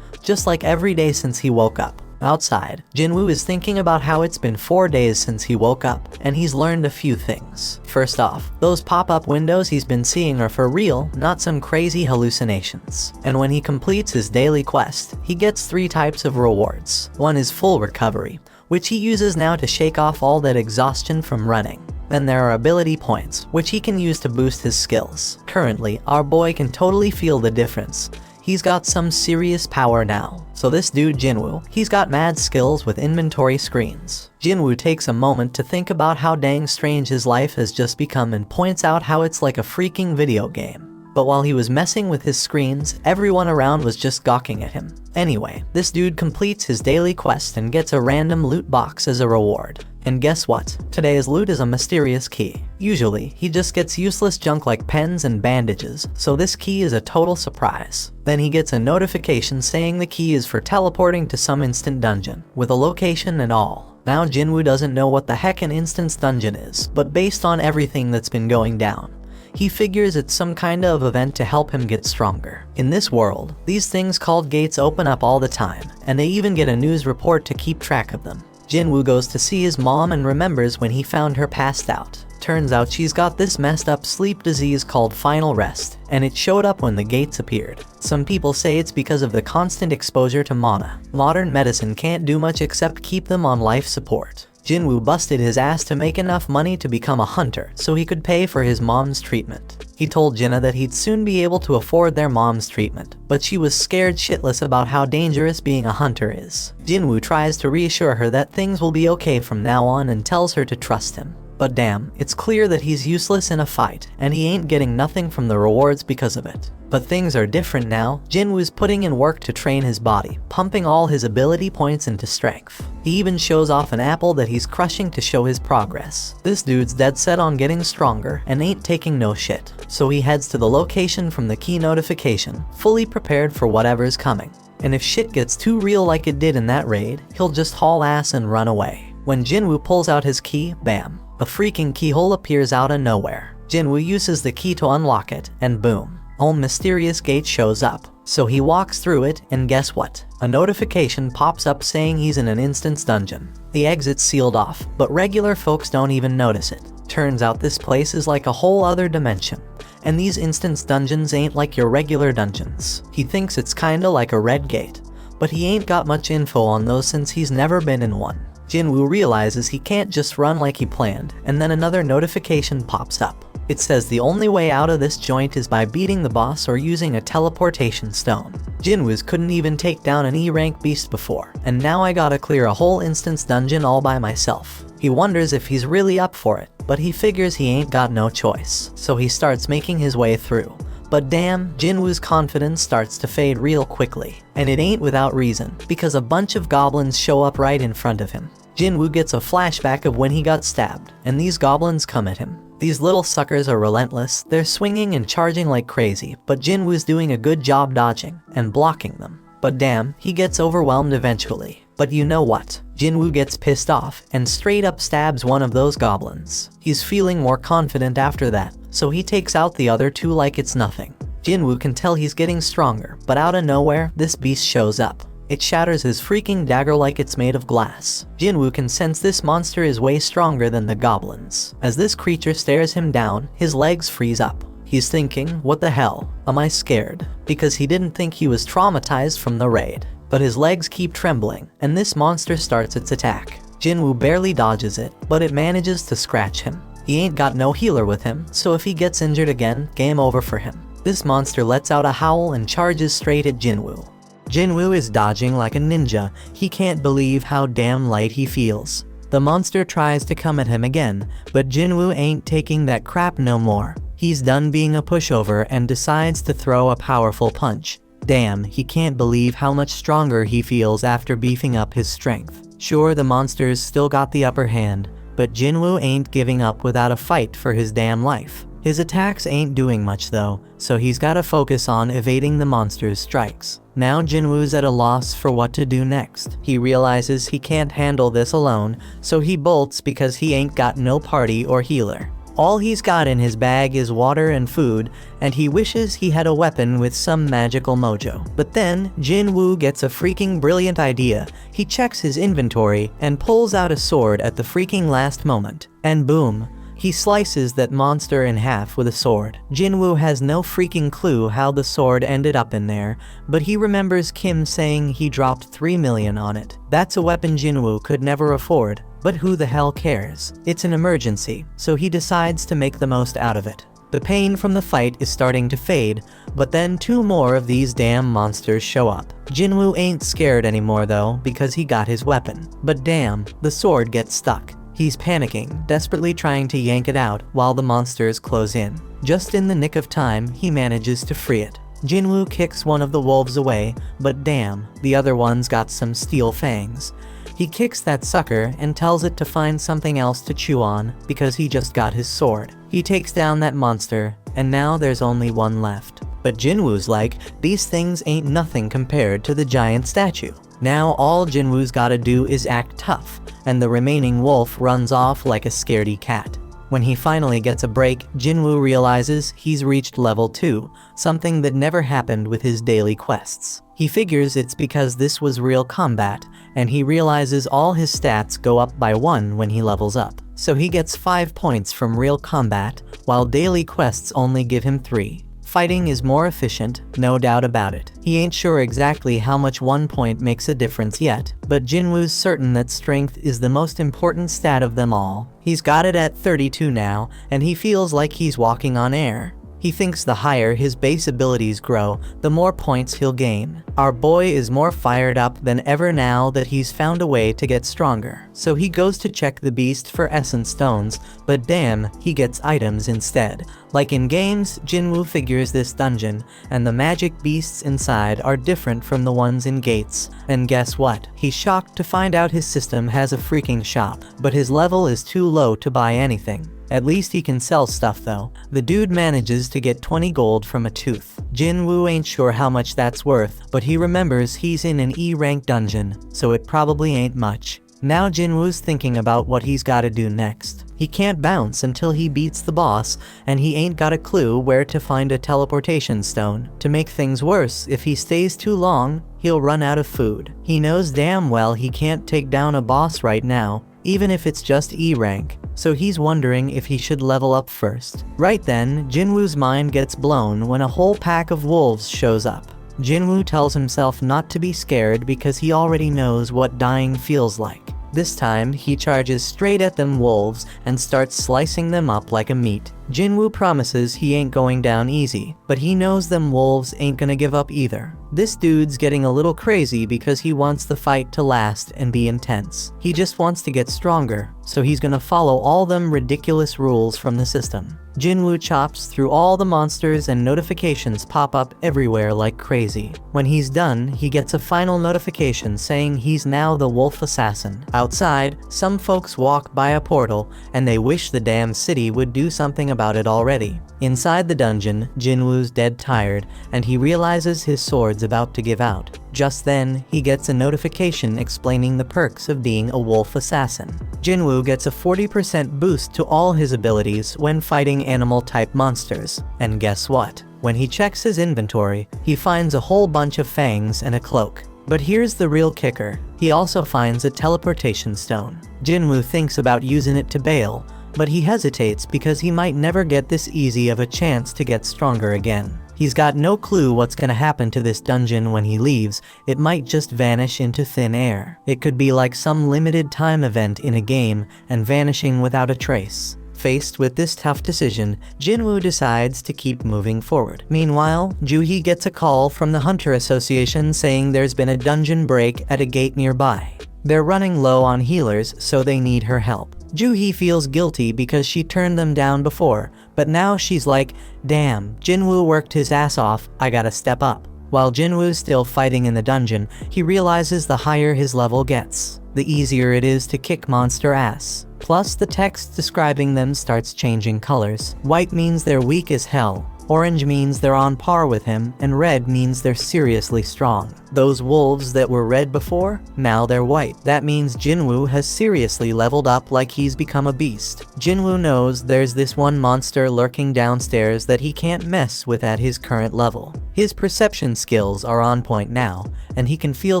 just like every day since he woke up. Outside, Jinwoo is thinking about how it's been 4 days since he woke up, and he's learned a few things. First off, those pop-up windows he's been seeing are for real, not some crazy hallucinations. And when he completes his daily quest, he gets 3 types of rewards. One is full recovery, which he uses now to shake off all that exhaustion from running. Then there are ability points, which he can use to boost his skills. Currently, our boy can totally feel the difference. He's got some serious power now. So this dude Jinwoo, he's got mad skills with inventory screens. Jinwoo takes a moment to think about how dang strange his life has just become and points out how it's like a freaking video game. But while he was messing with his screens, everyone around was just gawking at him. Anyway, this dude completes his daily quest and gets a random loot box as a reward. And guess what? Today's loot is a mysterious key. Usually, he just gets useless junk like pens and bandages, so this key is a total surprise. Then he gets a notification saying the key is for teleporting to some instant dungeon, with a location and all. Now Jinwoo doesn't know what the heck an instance dungeon is, but based on everything that's been going down, he figures it's some kind of event to help him get stronger. In this world, these things called gates open up all the time, and they even get a news report to keep track of them. Jinwoo goes to see his mom and remembers when he found her passed out. Turns out she's got this messed up sleep disease called final rest, and it showed up when the gates appeared. Some people say it's because of the constant exposure to mana. Modern medicine can't do much except keep them on life support. Jinwoo busted his ass to make enough money to become a hunter so he could pay for his mom's treatment. He told Jinna that he'd soon be able to afford their mom's treatment, but she was scared shitless about how dangerous being a hunter is. Jinwoo tries to reassure her that things will be okay from now on and tells her to trust him. But damn, it's clear that he's useless in a fight, and he ain't getting nothing from the rewards because of it. But things are different now. Jinwoo's putting in work to train his body, pumping all his ability points into strength. He even shows off an apple that he's crushing to show his progress. This dude's dead set on getting stronger and ain't taking no shit. So he heads to the location from the key notification, fully prepared for whatever's coming. And if shit gets too real like it did in that raid, he'll just haul ass and run away. When Jinwoo pulls out his key, bam, a freaking keyhole appears out of nowhere. Jinwoo uses the key to unlock it, and boom, a mysterious gate shows up. So he walks through it, and guess what? A notification pops up saying he's in an instance dungeon. The exit's sealed off, but regular folks don't even notice it. Turns out this place is like a whole other dimension, and these instance dungeons ain't like your regular dungeons. He thinks it's kinda like a red gate, but he ain't got much info on those since he's never been in one. Jinwoo realizes he can't just run like he planned, and then another notification pops up. It says the only way out of this joint is by beating the boss or using a teleportation stone. Jinwoo's couldn't even take down an E-rank beast before, and now I gotta clear a whole instance dungeon all by myself. He wonders if he's really up for it, but he figures he ain't got no choice, so he starts making his way through. But damn, Jinwoo's confidence starts to fade real quickly. And it ain't without reason, because a bunch of goblins show up right in front of him. Jinwoo gets a flashback of when he got stabbed, and these goblins come at him. These little suckers are relentless, they're swinging and charging like crazy, but Jinwoo's doing a good job dodging and blocking them. But damn, he gets overwhelmed eventually. But you know what? Jinwoo gets pissed off and straight up stabs one of those goblins. He's feeling more confident after that, so he takes out the other two like it's nothing. Jinwoo can tell he's getting stronger, but out of nowhere, this beast shows up. It shatters his freaking dagger like it's made of glass. Jinwoo can sense this monster is way stronger than the goblins. As this creature stares him down, his legs freeze up. He's thinking, what the hell? Am I scared? Because he didn't think he was traumatized from the raid. But his legs keep trembling, and this monster starts its attack. Jinwoo barely dodges it, but it manages to scratch him. He ain't got no healer with him, so if he gets injured again, game over for him. This monster lets out a howl and charges straight at Jinwoo. Jinwoo is dodging like a ninja. He can't believe how damn light he feels. The monster tries to come at him again, but Jinwoo ain't taking that crap no more. He's done being a pushover and decides to throw a powerful punch. Damn, he can't believe how much stronger he feels after beefing up his strength. Sure, the monsters still got the upper hand, but Jinwoo ain't giving up without a fight for his damn life. His attacks ain't doing much though, so he's gotta focus on evading the monster's strikes. Now Jinwoo's at a loss for what to do next. He realizes he can't handle this alone, so he bolts because he ain't got no party or healer. All he's got in his bag is water and food, and he wishes he had a weapon with some magical mojo. But then, Jinwoo gets a freaking brilliant idea. He checks his inventory and pulls out a sword at the freaking last moment. And boom, he slices that monster in half with a sword. Jinwoo has no freaking clue how the sword ended up in there, but he remembers Kim saying he dropped 3 million on it. That's a weapon Jinwoo could never afford. But who the hell cares? It's an emergency, so he decides to make the most out of it. The pain from the fight is starting to fade, but then 2 more of these damn monsters show up. Jinwoo ain't scared anymore though, because he got his weapon. But damn, the sword gets stuck. He's panicking, desperately trying to yank it out while the monsters close in. Just in the nick of time, he manages to free it. Jinwoo kicks one of the wolves away, but damn, the other one's got some steel fangs. He kicks that sucker and tells it to find something else to chew on because he just got his sword. He takes down that monster, and now there's only one left. But Jinwoo's like, these things ain't nothing compared to the giant statue. Now all Jinwoo's gotta do is act tough, and the remaining wolf runs off like a scaredy cat. When he finally gets a break, Jinwoo realizes he's reached level 2, something that never happened with his daily quests. He figures it's because this was real combat, and he realizes all his stats go up by 1 when he levels up. So he gets 5 points from real combat, while daily quests only give him 3. Fighting is more efficient, no doubt about it. He ain't sure exactly how much 1 point makes a difference yet, but Jinwoo's certain that strength is the most important stat of them all. He's got it at 32 now, and he feels like he's walking on air. He thinks the higher his base abilities grow, the more points he'll gain. Our boy is more fired up than ever now that he's found a way to get stronger. So he goes to check the beast for essence stones, but damn, he gets items instead. Like in games, Jinwoo figures this dungeon, and the magic beasts inside are different from the ones in gates. And guess what? He's shocked to find out his system has a freaking shop, but his level is too low to buy anything. At least he can sell stuff though. The dude manages to get 20 gold from a tooth. Jinwoo ain't sure how much that's worth, but he remembers he's in an E-rank dungeon, so it probably ain't much. Now Jinwoo's thinking about what he's gotta do next. He can't bounce until he beats the boss, and he ain't got a clue where to find a teleportation stone. To make things worse, if he stays too long, he'll run out of food. He knows damn well he can't take down a boss right now, even if it's just E-rank, so he's wondering if he should level up first. Right then, Jinwoo's mind gets blown when a whole pack of wolves shows up. Jinwoo tells himself not to be scared because he already knows what dying feels like. This time, he charges straight at them wolves and starts slicing them up like a meat. Jinwoo promises he ain't going down easy, but he knows them wolves ain't gonna give up either. This dude's getting a little crazy because he wants the fight to last and be intense. He just wants to get stronger, so he's gonna follow all them ridiculous rules from the system. Jinwoo chops through all the monsters and notifications pop up everywhere like crazy. When he's done, he gets a final notification saying he's now the wolf assassin. Outside, some folks walk by a portal, and they wish the damn city would do something about it already. Inside the dungeon, Jinwoo's dead tired, and he realizes his sword's about to give out. Just then, he gets a notification explaining the perks of being a wolf assassin. Jinwoo gets a 40% boost to all his abilities when fighting animal-type monsters. And guess what? When he checks his inventory, he finds a whole bunch of fangs and a cloak. But here's the real kicker. He also finds a teleportation stone. Jinwoo thinks about using it to bail, but he hesitates because he might never get this easy of a chance to get stronger again. He's got no clue what's gonna happen to this dungeon when he leaves. It might just vanish into thin air. It could be like some limited time event in a game and vanishing without a trace. Faced with this tough decision, Jinwoo decides to keep moving forward. Meanwhile, Juhee gets a call from the Hunter Association saying there's been a dungeon break at a gate nearby. They're running low on healers, so they need her help. Juhee feels guilty because she turned them down before, but now she's like, damn, Jinwoo worked his ass off, I gotta step up. While Jinwoo's still fighting in the dungeon, he realizes the higher his level gets, the easier it is to kick monster ass. Plus, the text describing them starts changing colors. White means they're weak as hell, orange means they're on par with him, and red means they're seriously strong. Those wolves that were red before, now they're white. That means Jinwoo has seriously leveled up like he's become a beast. Jinwoo knows there's this one monster lurking downstairs that he can't mess with at his current level. His perception skills are on point now, and he can feel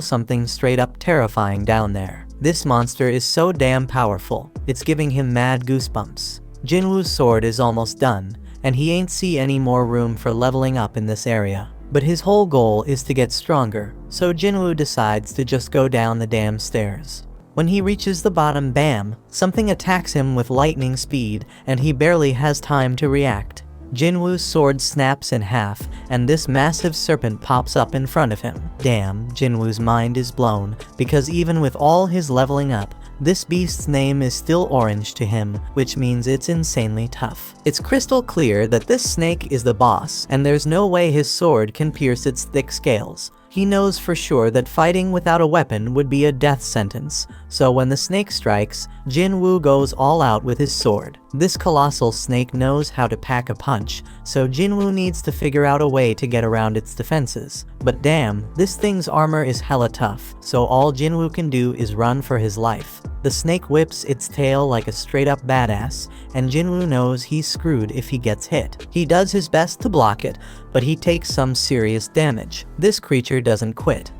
something straight up terrifying down there. This monster is so damn powerful, it's giving him mad goosebumps. Jinwoo's sword is almost done, and he ain't see any more room for leveling up in this area. But his whole goal is to get stronger, so Jinwoo decides to just go down the damn stairs. When he reaches the bottom, bam, something attacks him with lightning speed, and he barely has time to react. Jinwoo's sword snaps in half, and this massive serpent pops up in front of him. Damn, Jinwoo's mind is blown, because even with all his leveling up, this beast's name is still orange to him, which means it's insanely tough. It's crystal clear that this snake is the boss, and there's no way his sword can pierce its thick scales. He knows for sure that fighting without a weapon would be a death sentence, so when the snake strikes, Jinwoo goes all out with his sword. This colossal snake knows how to pack a punch, so Jinwoo needs to figure out a way to get around its defenses. But damn, this thing's armor is hella tough, so all Jinwoo can do is run for his life. The snake whips its tail like a straight-up badass, and Jinwoo knows he's screwed if he gets hit. He does his best to block it, but he takes some serious damage. This creature doesn't quit.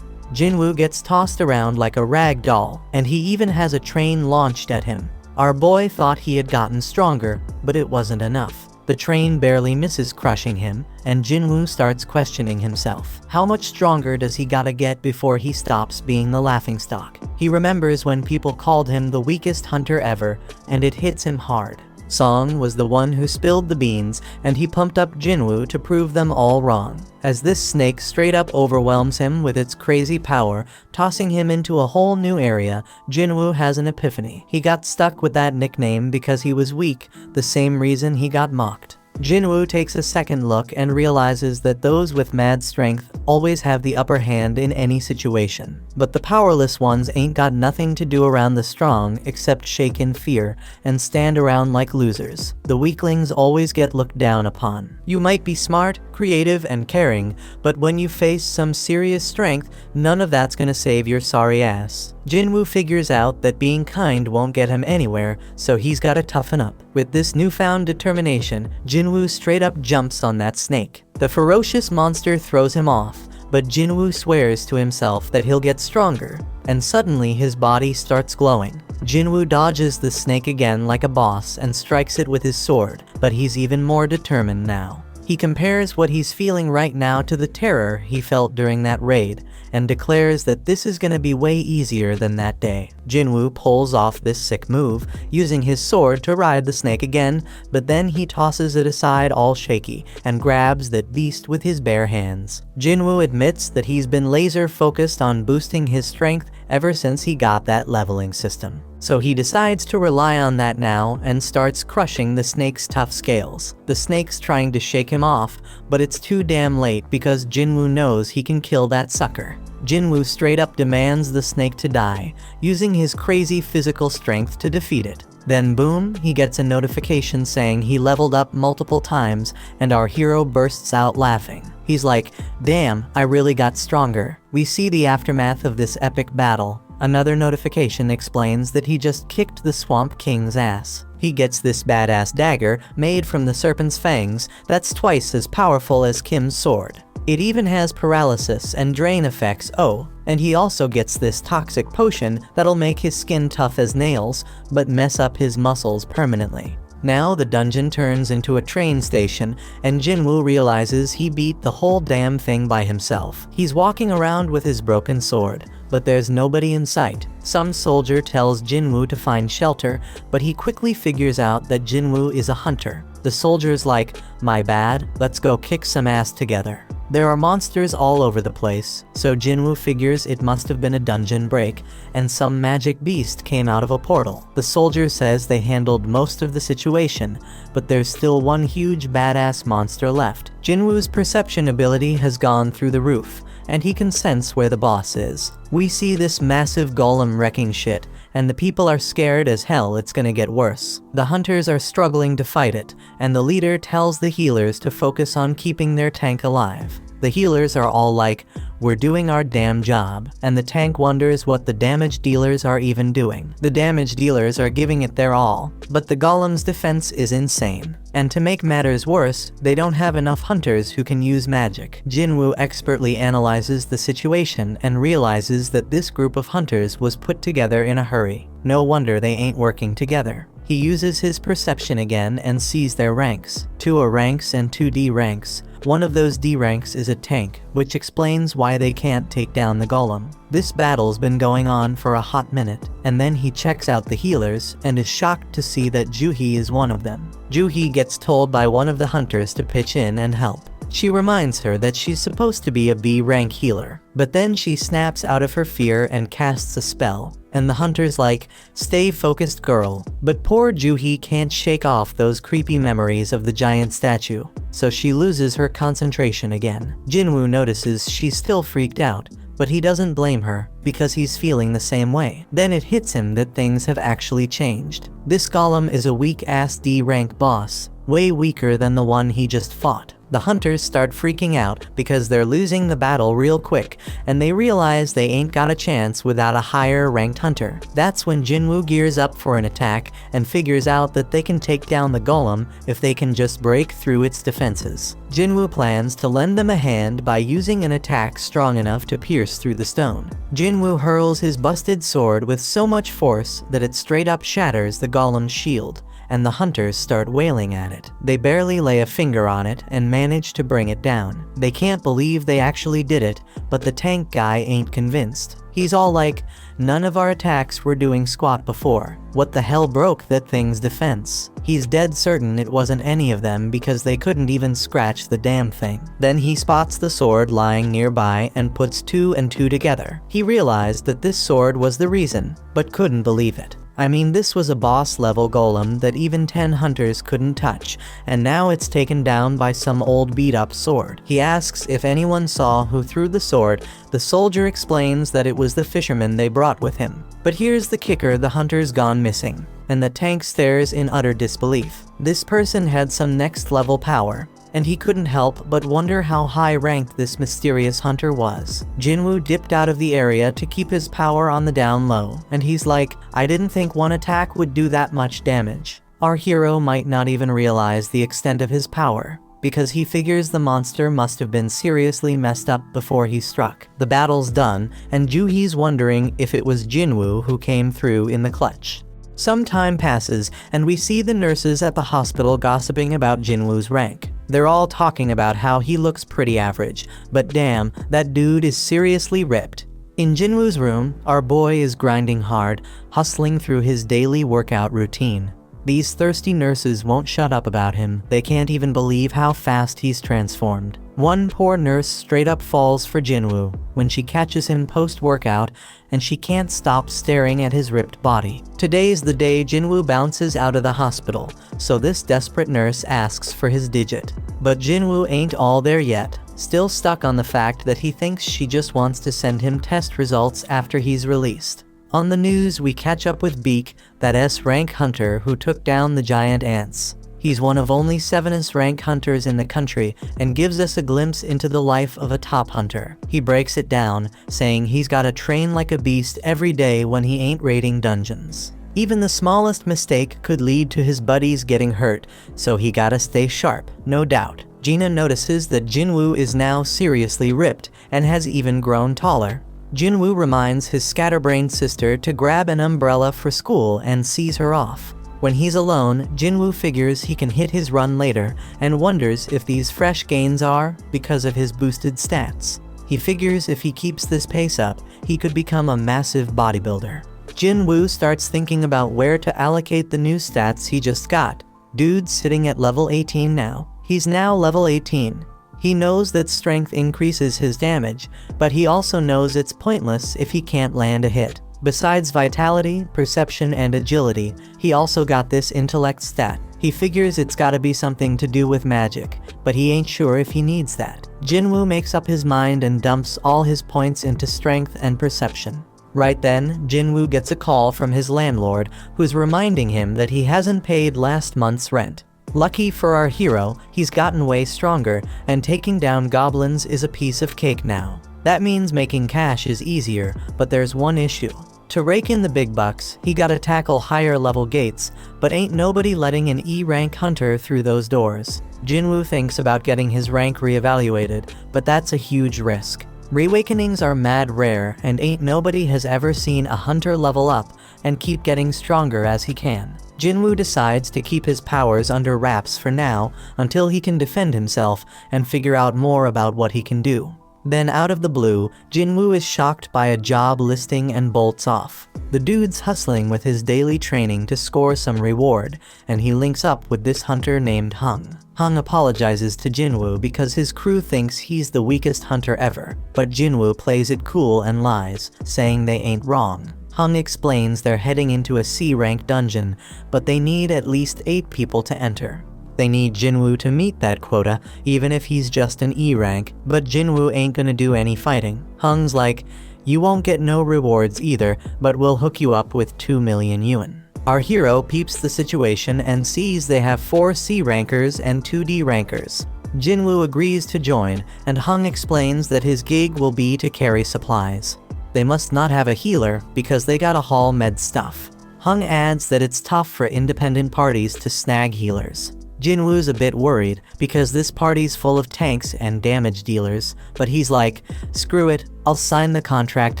Jinwoo gets tossed around like a rag doll, and he even has a train launched at him. Our boy thought he had gotten stronger, but it wasn't enough. The train barely misses crushing him, and Jinwoo starts questioning himself. How much stronger does he gotta get before he stops being the laughingstock? He remembers when people called him the weakest hunter ever, and it hits him hard. Song was the one who spilled the beans, and he pumped up Jinwoo to prove them all wrong. As this snake straight up overwhelms him with its crazy power, tossing him into a whole new area, Jinwoo has an epiphany. He got stuck with that nickname because he was weak, the same reason he got mocked. Jinwoo takes a second look and realizes that those with mad strength always have the upper hand in any situation. But the powerless ones ain't got nothing to do around the strong except shake in fear and stand around like losers. The weaklings always get looked down upon. You might be smart, creative, and caring, but when you face some serious strength, none of that's gonna save your sorry ass. Jinwoo figures out that being kind won't get him anywhere, so he's gotta toughen up. With this newfound determination, Jinwoo straight up jumps on that snake. The ferocious monster throws him off, but Jinwoo swears to himself that he'll get stronger, and suddenly his body starts glowing. Jinwoo dodges the snake again like a boss and strikes it with his sword, but he's even more determined now. He compares what he's feeling right now to the terror he felt during that raid, and declares that this is gonna be way easier than that day. Jinwoo pulls off this sick move, using his sword to ride the snake again, but then he tosses it aside all shaky, and grabs that beast with his bare hands. Jinwoo admits that he's been laser focused on boosting his strength ever since he got that leveling system. So he decides to rely on that now and starts crushing the snake's tough scales. The snake's trying to shake him off, but it's too damn late because Jinwoo knows he can kill that sucker. Jinwoo straight up demands the snake to die, using his crazy physical strength to defeat it. Then boom, he gets a notification saying he leveled up multiple times, and our hero bursts out laughing. He's like, damn, I really got stronger. We see the aftermath of this epic battle. Another notification explains that he just kicked the Swamp King's ass. He gets this badass dagger made from the serpent's fangs that's twice as powerful as Kim's sword. It even has paralysis and drain effects, oh, and he also gets this toxic potion that'll make his skin tough as nails, but mess up his muscles permanently. Now the dungeon turns into a train station, and Jinwoo realizes he beat the whole damn thing by himself. He's walking around with his broken sword, but there's nobody in sight. Some soldier tells Jinwoo to find shelter, but he quickly figures out that Jinwoo is a hunter. The soldier's like, my bad, let's go kick some ass together. There are monsters all over the place, so Jinwoo figures it must have been a dungeon break, and some magic beast came out of a portal. The soldier says they handled most of the situation, but there's still one huge badass monster left. Jinwoo's perception ability has gone through the roof, and he can sense where the boss is. We see this massive golem wrecking shit, and the people are scared as hell it's gonna get worse. The hunters are struggling to fight it, and the leader tells the healers to focus on keeping their tank alive. The healers are all like, "We're doing our damn job," and the tank wonders what the damage dealers are even doing. The damage dealers are giving it their all, but the golem's defense is insane. And to make matters worse, they don't have enough hunters who can use magic. Jinwoo expertly analyzes the situation and realizes that this group of hunters was put together in a hurry. No wonder they ain't working together. He uses his perception again and sees their ranks. 2 A ranks and 2 D ranks. One of those D ranks is a tank, which explains why they can't take down the golem. This battle's been going on for a hot minute, and then he checks out the healers and is shocked to see that Juhee is one of them. Juhee gets told by one of the hunters to pitch in and help. She reminds her that she's supposed to be a B rank healer, but then she snaps out of her fear and casts a spell. And the hunter's like, "Stay focused, girl." But poor Juhee can't shake off those creepy memories of the giant statue, so she loses her concentration again. Jinwoo notices she's still freaked out, but he doesn't blame her, because he's feeling the same way. Then it hits him that things have actually changed. This golem is a weak-ass D rank boss, way weaker than the one he just fought. The hunters start freaking out because they're losing the battle real quick, and they realize they ain't got a chance without a higher ranked hunter. That's when Jinwoo gears up for an attack and figures out that they can take down the golem if they can just break through its defenses. Jinwoo plans to lend them a hand by using an attack strong enough to pierce through the stone. Jinwoo hurls his busted sword with so much force that it straight up shatters the golem's shield, and the hunters start wailing at it. They barely lay a finger on it and manage to bring it down. They can't believe they actually did it, but the tank guy ain't convinced. He's all like, "None of our attacks were doing squat before. What the hell broke that thing's defense?" He's dead certain it wasn't any of them because they couldn't even scratch the damn thing. Then he spots the sword lying nearby and puts 2 and 2 together. He realized that this sword was the reason, but couldn't believe it. I mean, this was a boss-level golem that even 10 hunters couldn't touch, and now it's taken down by some old beat-up sword. He asks if anyone saw who threw the sword. The soldier explains that it was the fisherman they brought with him. But here's the kicker: the hunter's gone missing, and the tank stares in utter disbelief. This person had some next-level power, and he couldn't help but wonder how high-ranked this mysterious hunter was. Jinwoo dipped out of the area to keep his power on the down low, and he's like, "I didn't think one attack would do that much damage." Our hero might not even realize the extent of his power, because he figures the monster must have been seriously messed up before he struck. The battle's done, and Juhee's wondering if it was Jinwoo who came through in the clutch. Some time passes, and we see the nurses at the hospital gossiping about Jinwoo's rank. They're all talking about how he looks pretty average, but damn, that dude is seriously ripped. In Jinwoo's room, our boy is grinding hard, hustling through his daily workout routine. These thirsty nurses won't shut up about him. They can't even believe how fast he's transformed. One poor nurse straight up falls for Jinwoo when she catches him post-workout, and she can't stop staring at his ripped body. Today's the day Jinwoo bounces out of the hospital, so this desperate nurse asks for his digit. But Jinwoo ain't all there yet, still stuck on the fact that he thinks she just wants to send him test results after he's released. On the news, we catch up with Beak, that S-rank hunter who took down the giant ants. He's one of only 7 S-rank hunters in the country and gives us a glimpse into the life of a top hunter. He breaks it down, saying he's gotta train like a beast every day when he ain't raiding dungeons. Even the smallest mistake could lead to his buddies getting hurt, so he gotta stay sharp, no doubt. Gina notices that Jinwoo is now seriously ripped and has even grown taller. Jinwoo reminds his scatterbrained sister to grab an umbrella for school and sees her off. When he's alone, Jinwoo figures he can hit his run later and wonders if these fresh gains are because of his boosted stats. He figures if he keeps this pace up, he could become a massive bodybuilder. Jinwoo starts thinking about where to allocate the new stats he just got. Dude's sitting at level 18 now. He's now level 18. He knows that strength increases his damage, but he also knows it's pointless if he can't land a hit. Besides vitality, perception, and agility, he also got this intellect stat. He figures it's gotta be something to do with magic, but he ain't sure if he needs that. Jinwoo makes up his mind and dumps all his points into strength and perception. Right then, Jinwoo gets a call from his landlord, who's reminding him that he hasn't paid last month's rent. Lucky for our hero, he's gotten way stronger, and taking down goblins is a piece of cake now. That means making cash is easier, but there's one issue. To rake in the big bucks, he gotta tackle higher level gates, but ain't nobody letting an E-rank hunter through those doors. Jinwoo thinks about getting his rank reevaluated, but that's a huge risk. Reawakenings are mad rare, and ain't nobody has ever seen a hunter level up and keep getting stronger as he can. Jinwoo decides to keep his powers under wraps for now until he can defend himself and figure out more about what he can do. Then out of the blue, Jinwoo is shocked by a job listing and bolts off. The dude's hustling with his daily training to score some reward, and he links up with this hunter named Hung. Hung apologizes to Jinwoo because his crew thinks he's the weakest hunter ever, but Jinwoo plays it cool and lies, saying they ain't wrong. Hung explains they're heading into a C-rank dungeon, but they need at least 8 people to enter. They need Jinwoo to meet that quota, even if he's just an E rank, but Jinwoo ain't gonna do any fighting. Hung's like, you won't get no rewards either, but we'll hook you up with 2 million yuan. Our hero peeps the situation and sees they have 4 C rankers and 2 D rankers. Jinwoo agrees to join, and Hung explains that his gig will be to carry supplies. They must not have a healer because they gotta haul med stuff. Hung adds that it's tough for independent parties to snag healers. Jinwoo's a bit worried because this party's full of tanks and damage dealers, but he's like, screw it, I'll sign the contract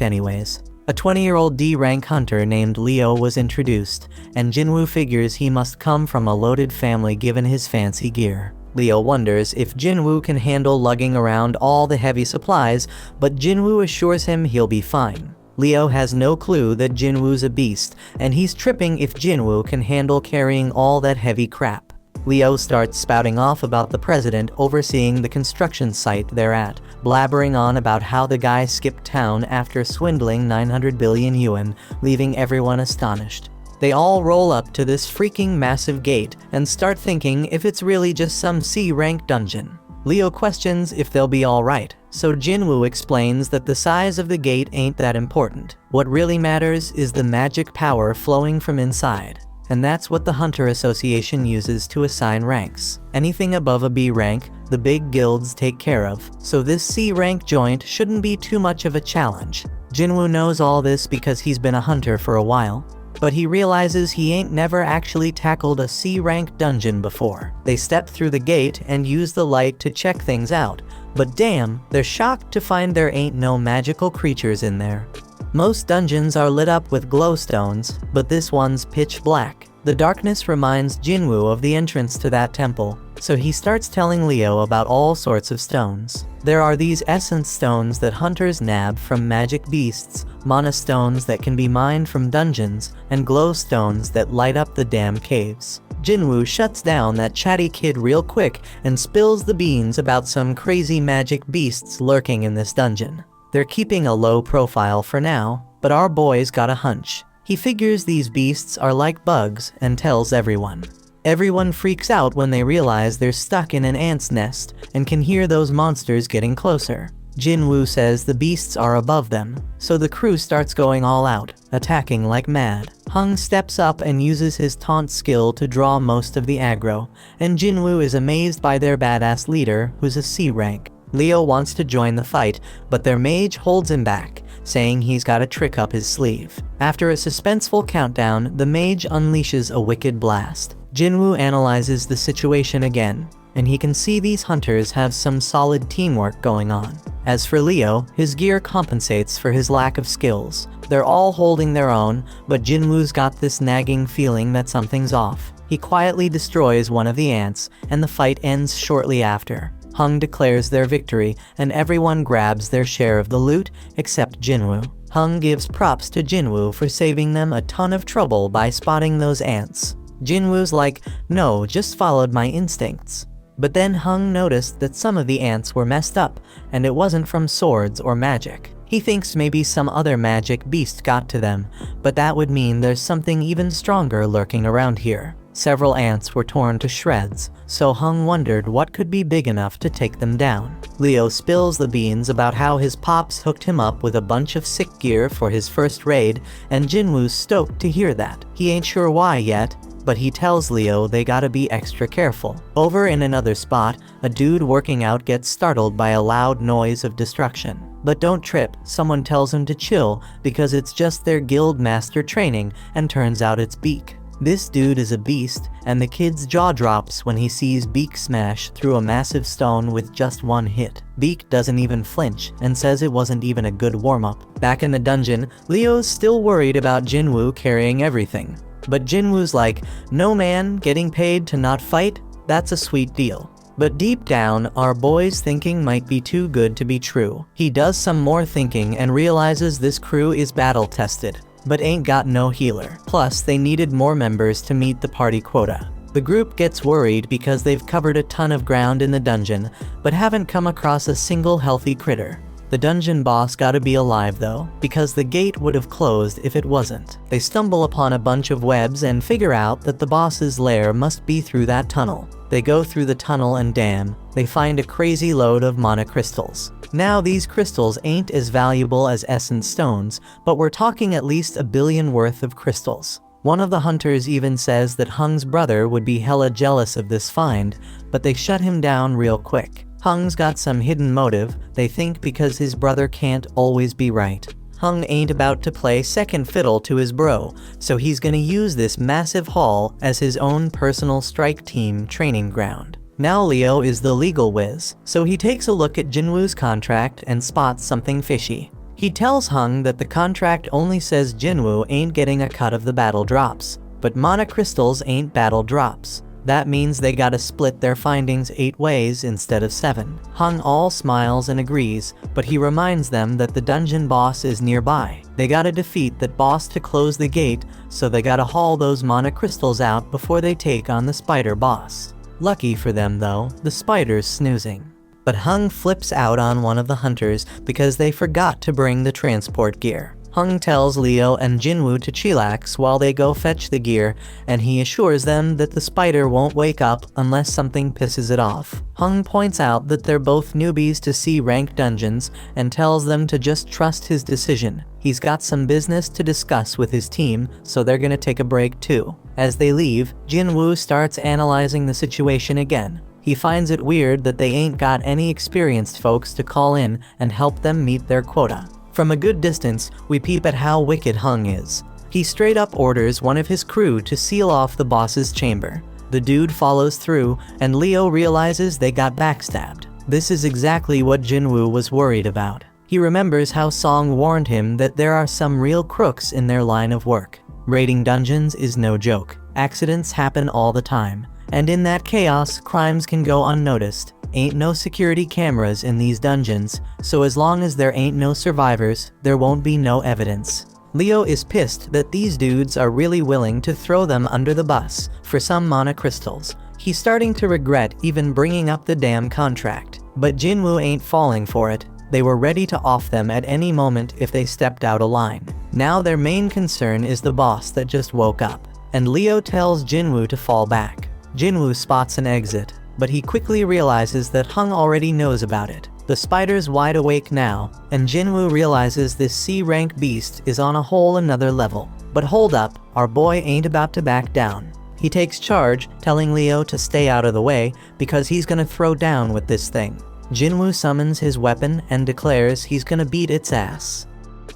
anyways. A 20-year-old D-rank hunter named Leo was introduced, and Jinwoo figures he must come from a loaded family given his fancy gear. Leo wonders if Jinwoo can handle lugging around all the heavy supplies, but Jinwoo assures him he'll be fine. Leo has no clue that Jinwoo's a beast, and he's tripping if Jinwoo can handle carrying all that heavy crap. Leo starts spouting off about the president overseeing the construction site they're at, blabbering on about how the guy skipped town after swindling 900 billion yuan, leaving everyone astonished. They all roll up to this freaking massive gate and start thinking if it's really just some C-rank dungeon. Leo questions if they'll be alright, so Jinwoo explains that the size of the gate ain't that important. What really matters is the magic power flowing from inside. And that's what the Hunter Association uses to assign ranks. Anything above a B rank, the big guilds take care of, so this C rank joint shouldn't be too much of a challenge. Jinwoo knows all this because he's been a hunter for a while, but he realizes he ain't never actually tackled a C rank dungeon before. They step through the gate and use the light to check things out, but damn, they're shocked to find there ain't no magical creatures in there. Most dungeons are lit up with glowstones, but this one's pitch black. The darkness reminds Jinwoo of the entrance to that temple, so he starts telling Leo about all sorts of stones. There are these essence stones that hunters nab from magic beasts, mana stones that can be mined from dungeons, and glow stones that light up the damn caves. Jinwoo shuts down that chatty kid real quick and spills the beans about some crazy magic beasts lurking in this dungeon. They're keeping a low profile for now, but our boy's got a hunch. He figures these beasts are like bugs and tells everyone. Everyone freaks out when they realize they're stuck in an ant's nest and can hear those monsters getting closer. Jinwoo says the beasts are above them, so the crew starts going all out, attacking like mad. Hung steps up and uses his taunt skill to draw most of the aggro, and Jinwoo is amazed by their badass leader, who's a C rank. Leo wants to join the fight, but their mage holds him back, saying he's got a trick up his sleeve. After a suspenseful countdown, the mage unleashes a wicked blast. Jinwoo analyzes the situation again, and he can see these hunters have some solid teamwork going on. As for Leo, his gear compensates for his lack of skills. They're all holding their own, but Jinwoo's got this nagging feeling that something's off. He quietly destroys one of the ants, and the fight ends shortly after. Hung declares their victory, and everyone grabs their share of the loot, except Jinwoo. Hung gives props to Jinwoo for saving them a ton of trouble by spotting those ants. Jinwoo's like, no, just followed my instincts. But then Hung noticed that some of the ants were messed up, and it wasn't from swords or magic. He thinks maybe some other magic beast got to them, but that would mean there's something even stronger lurking around here. Several ants were torn to shreds, so Hung wondered what could be big enough to take them down. Leo spills the beans about how his pops hooked him up with a bunch of sick gear for his first raid, and Jinwoo's stoked to hear that. He ain't sure why yet, but he tells Leo they gotta be extra careful. Over in another spot, a dude working out gets startled by a loud noise of destruction. But don't trip, someone tells him to chill because it's just their guild master training, and turns out it's Beak. This dude is a beast, and the kid's jaw drops when he sees Beak smash through a massive stone with just one hit. Beak doesn't even flinch, and says it wasn't even a good warm-up. Back in the dungeon, Leo's still worried about Jinwoo carrying everything. But Jinwoo's like, no man, getting paid to not fight? That's a sweet deal. But deep down, our boy's thinking might be too good to be true. He does some more thinking and realizes this crew is battle-tested, but ain't got no healer. Plus, they needed more members to meet the party quota. The group gets worried because they've covered a ton of ground in the dungeon, but haven't come across a single healthy critter. The dungeon boss gotta be alive though, because the gate would have closed if it wasn't. They stumble upon a bunch of webs and figure out that the boss's lair must be through that tunnel. They go through the tunnel and damn, they find a crazy load of mana crystals. Now these crystals ain't as valuable as essence stones, but we're talking at least 1 billion worth of crystals. One of the hunters even says that Hung's brother would be hella jealous of this find, but they shut him down real quick. Hung's got some hidden motive, they think, because his brother can't always be right. Hung ain't about to play second fiddle to his bro, so he's gonna use this massive haul as his own personal strike team training ground. Now Leo is the legal whiz, so he takes a look at Jinwoo's contract and spots something fishy. He tells Hung that the contract only says Jinwoo ain't getting a cut of the battle drops, but mana crystals ain't battle drops. That means they gotta split their findings 8 ways instead of 7. Hung all smiles and agrees, but he reminds them that the dungeon boss is nearby. They gotta defeat that boss to close the gate, so they gotta haul those mana crystals out before they take on the spider boss. Lucky for them though, the spider's snoozing. But Hung flips out on one of the hunters because they forgot to bring the transport gear. Hung tells Leo and Jinwoo to chillax while they go fetch the gear, and he assures them that the spider won't wake up unless something pisses it off. Hung points out that they're both newbies to C-rank dungeons and tells them to just trust his decision. He's got some business to discuss with his team, so they're gonna take a break too. As they leave, Jinwoo starts analyzing the situation again. He finds it weird that they ain't got any experienced folks to call in and help them meet their quota. From a good distance, we peep at how wicked Hung is. He straight up orders one of his crew to seal off the boss's chamber. The dude follows through, and Leo realizes they got backstabbed. This is exactly what Jinwoo was worried about. He remembers how Song warned him that there are some real crooks in their line of work. Raiding dungeons is no joke. Accidents happen all the time. And in that chaos, crimes can go unnoticed. Ain't no security cameras in these dungeons, so as long as there ain't no survivors, there won't be no evidence. Leo is pissed that these dudes are really willing to throw them under the bus for some mana crystals. He's starting to regret even bringing up the damn contract. But Jinwoo ain't falling for it. They were ready to off them at any moment if they stepped out of line. Now their main concern is the boss that just woke up, and Leo tells Jinwoo to fall back. Jinwoo spots an exit, but he quickly realizes that Hung already knows about it. The spider's wide awake now, and Jinwoo realizes this C-rank beast is on a whole another level. But hold up, our boy ain't about to back down. He takes charge, telling Leo to stay out of the way because he's gonna throw down with this thing. Jinwoo summons his weapon and declares he's gonna beat its ass.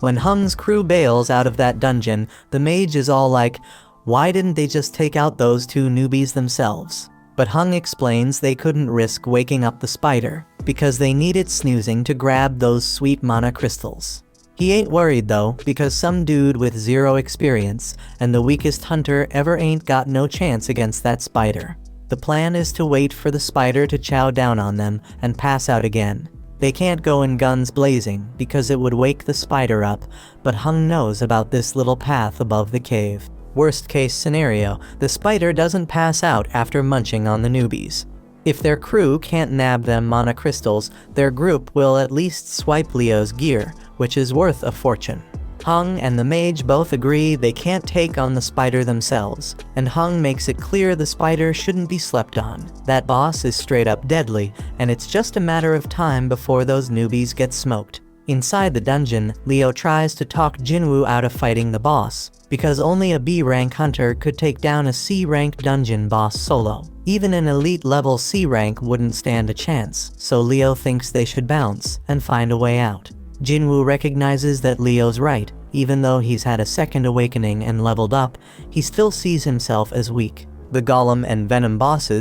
When Hung's crew bails out of that dungeon, the mage is all like, why didn't they just take out those 2 newbies themselves? But Hung explains they couldn't risk waking up the spider, because they needed snoozing to grab those sweet mana crystals. He ain't worried though, because some dude with 0 experience, and the weakest hunter ever ain't got no chance against that spider. The plan is to wait for the spider to chow down on them and pass out again. They can't go in guns blazing, because it would wake the spider up, but Hung knows about this little path above the cave. Worst case scenario, the spider doesn't pass out after munching on the newbies. If their crew can't nab them mana crystals, their group will at least swipe Leo's gear, which is worth a fortune. Hung and the mage both agree they can't take on the spider themselves, and Hung makes it clear the spider shouldn't be slept on. That boss is straight up deadly, and it's just a matter of time before those newbies get smoked. Inside the dungeon, Leo tries to talk Jinwoo out of fighting the boss, because only a B-rank hunter could take down a C-rank dungeon boss solo. Even an elite level C rank wouldn't stand a chance, so Leo thinks they should bounce and find a way out. Jinwoo recognizes that Leo's right. Even though he's had a second awakening and leveled up, he still sees himself as weak. The Golem and Venom bosses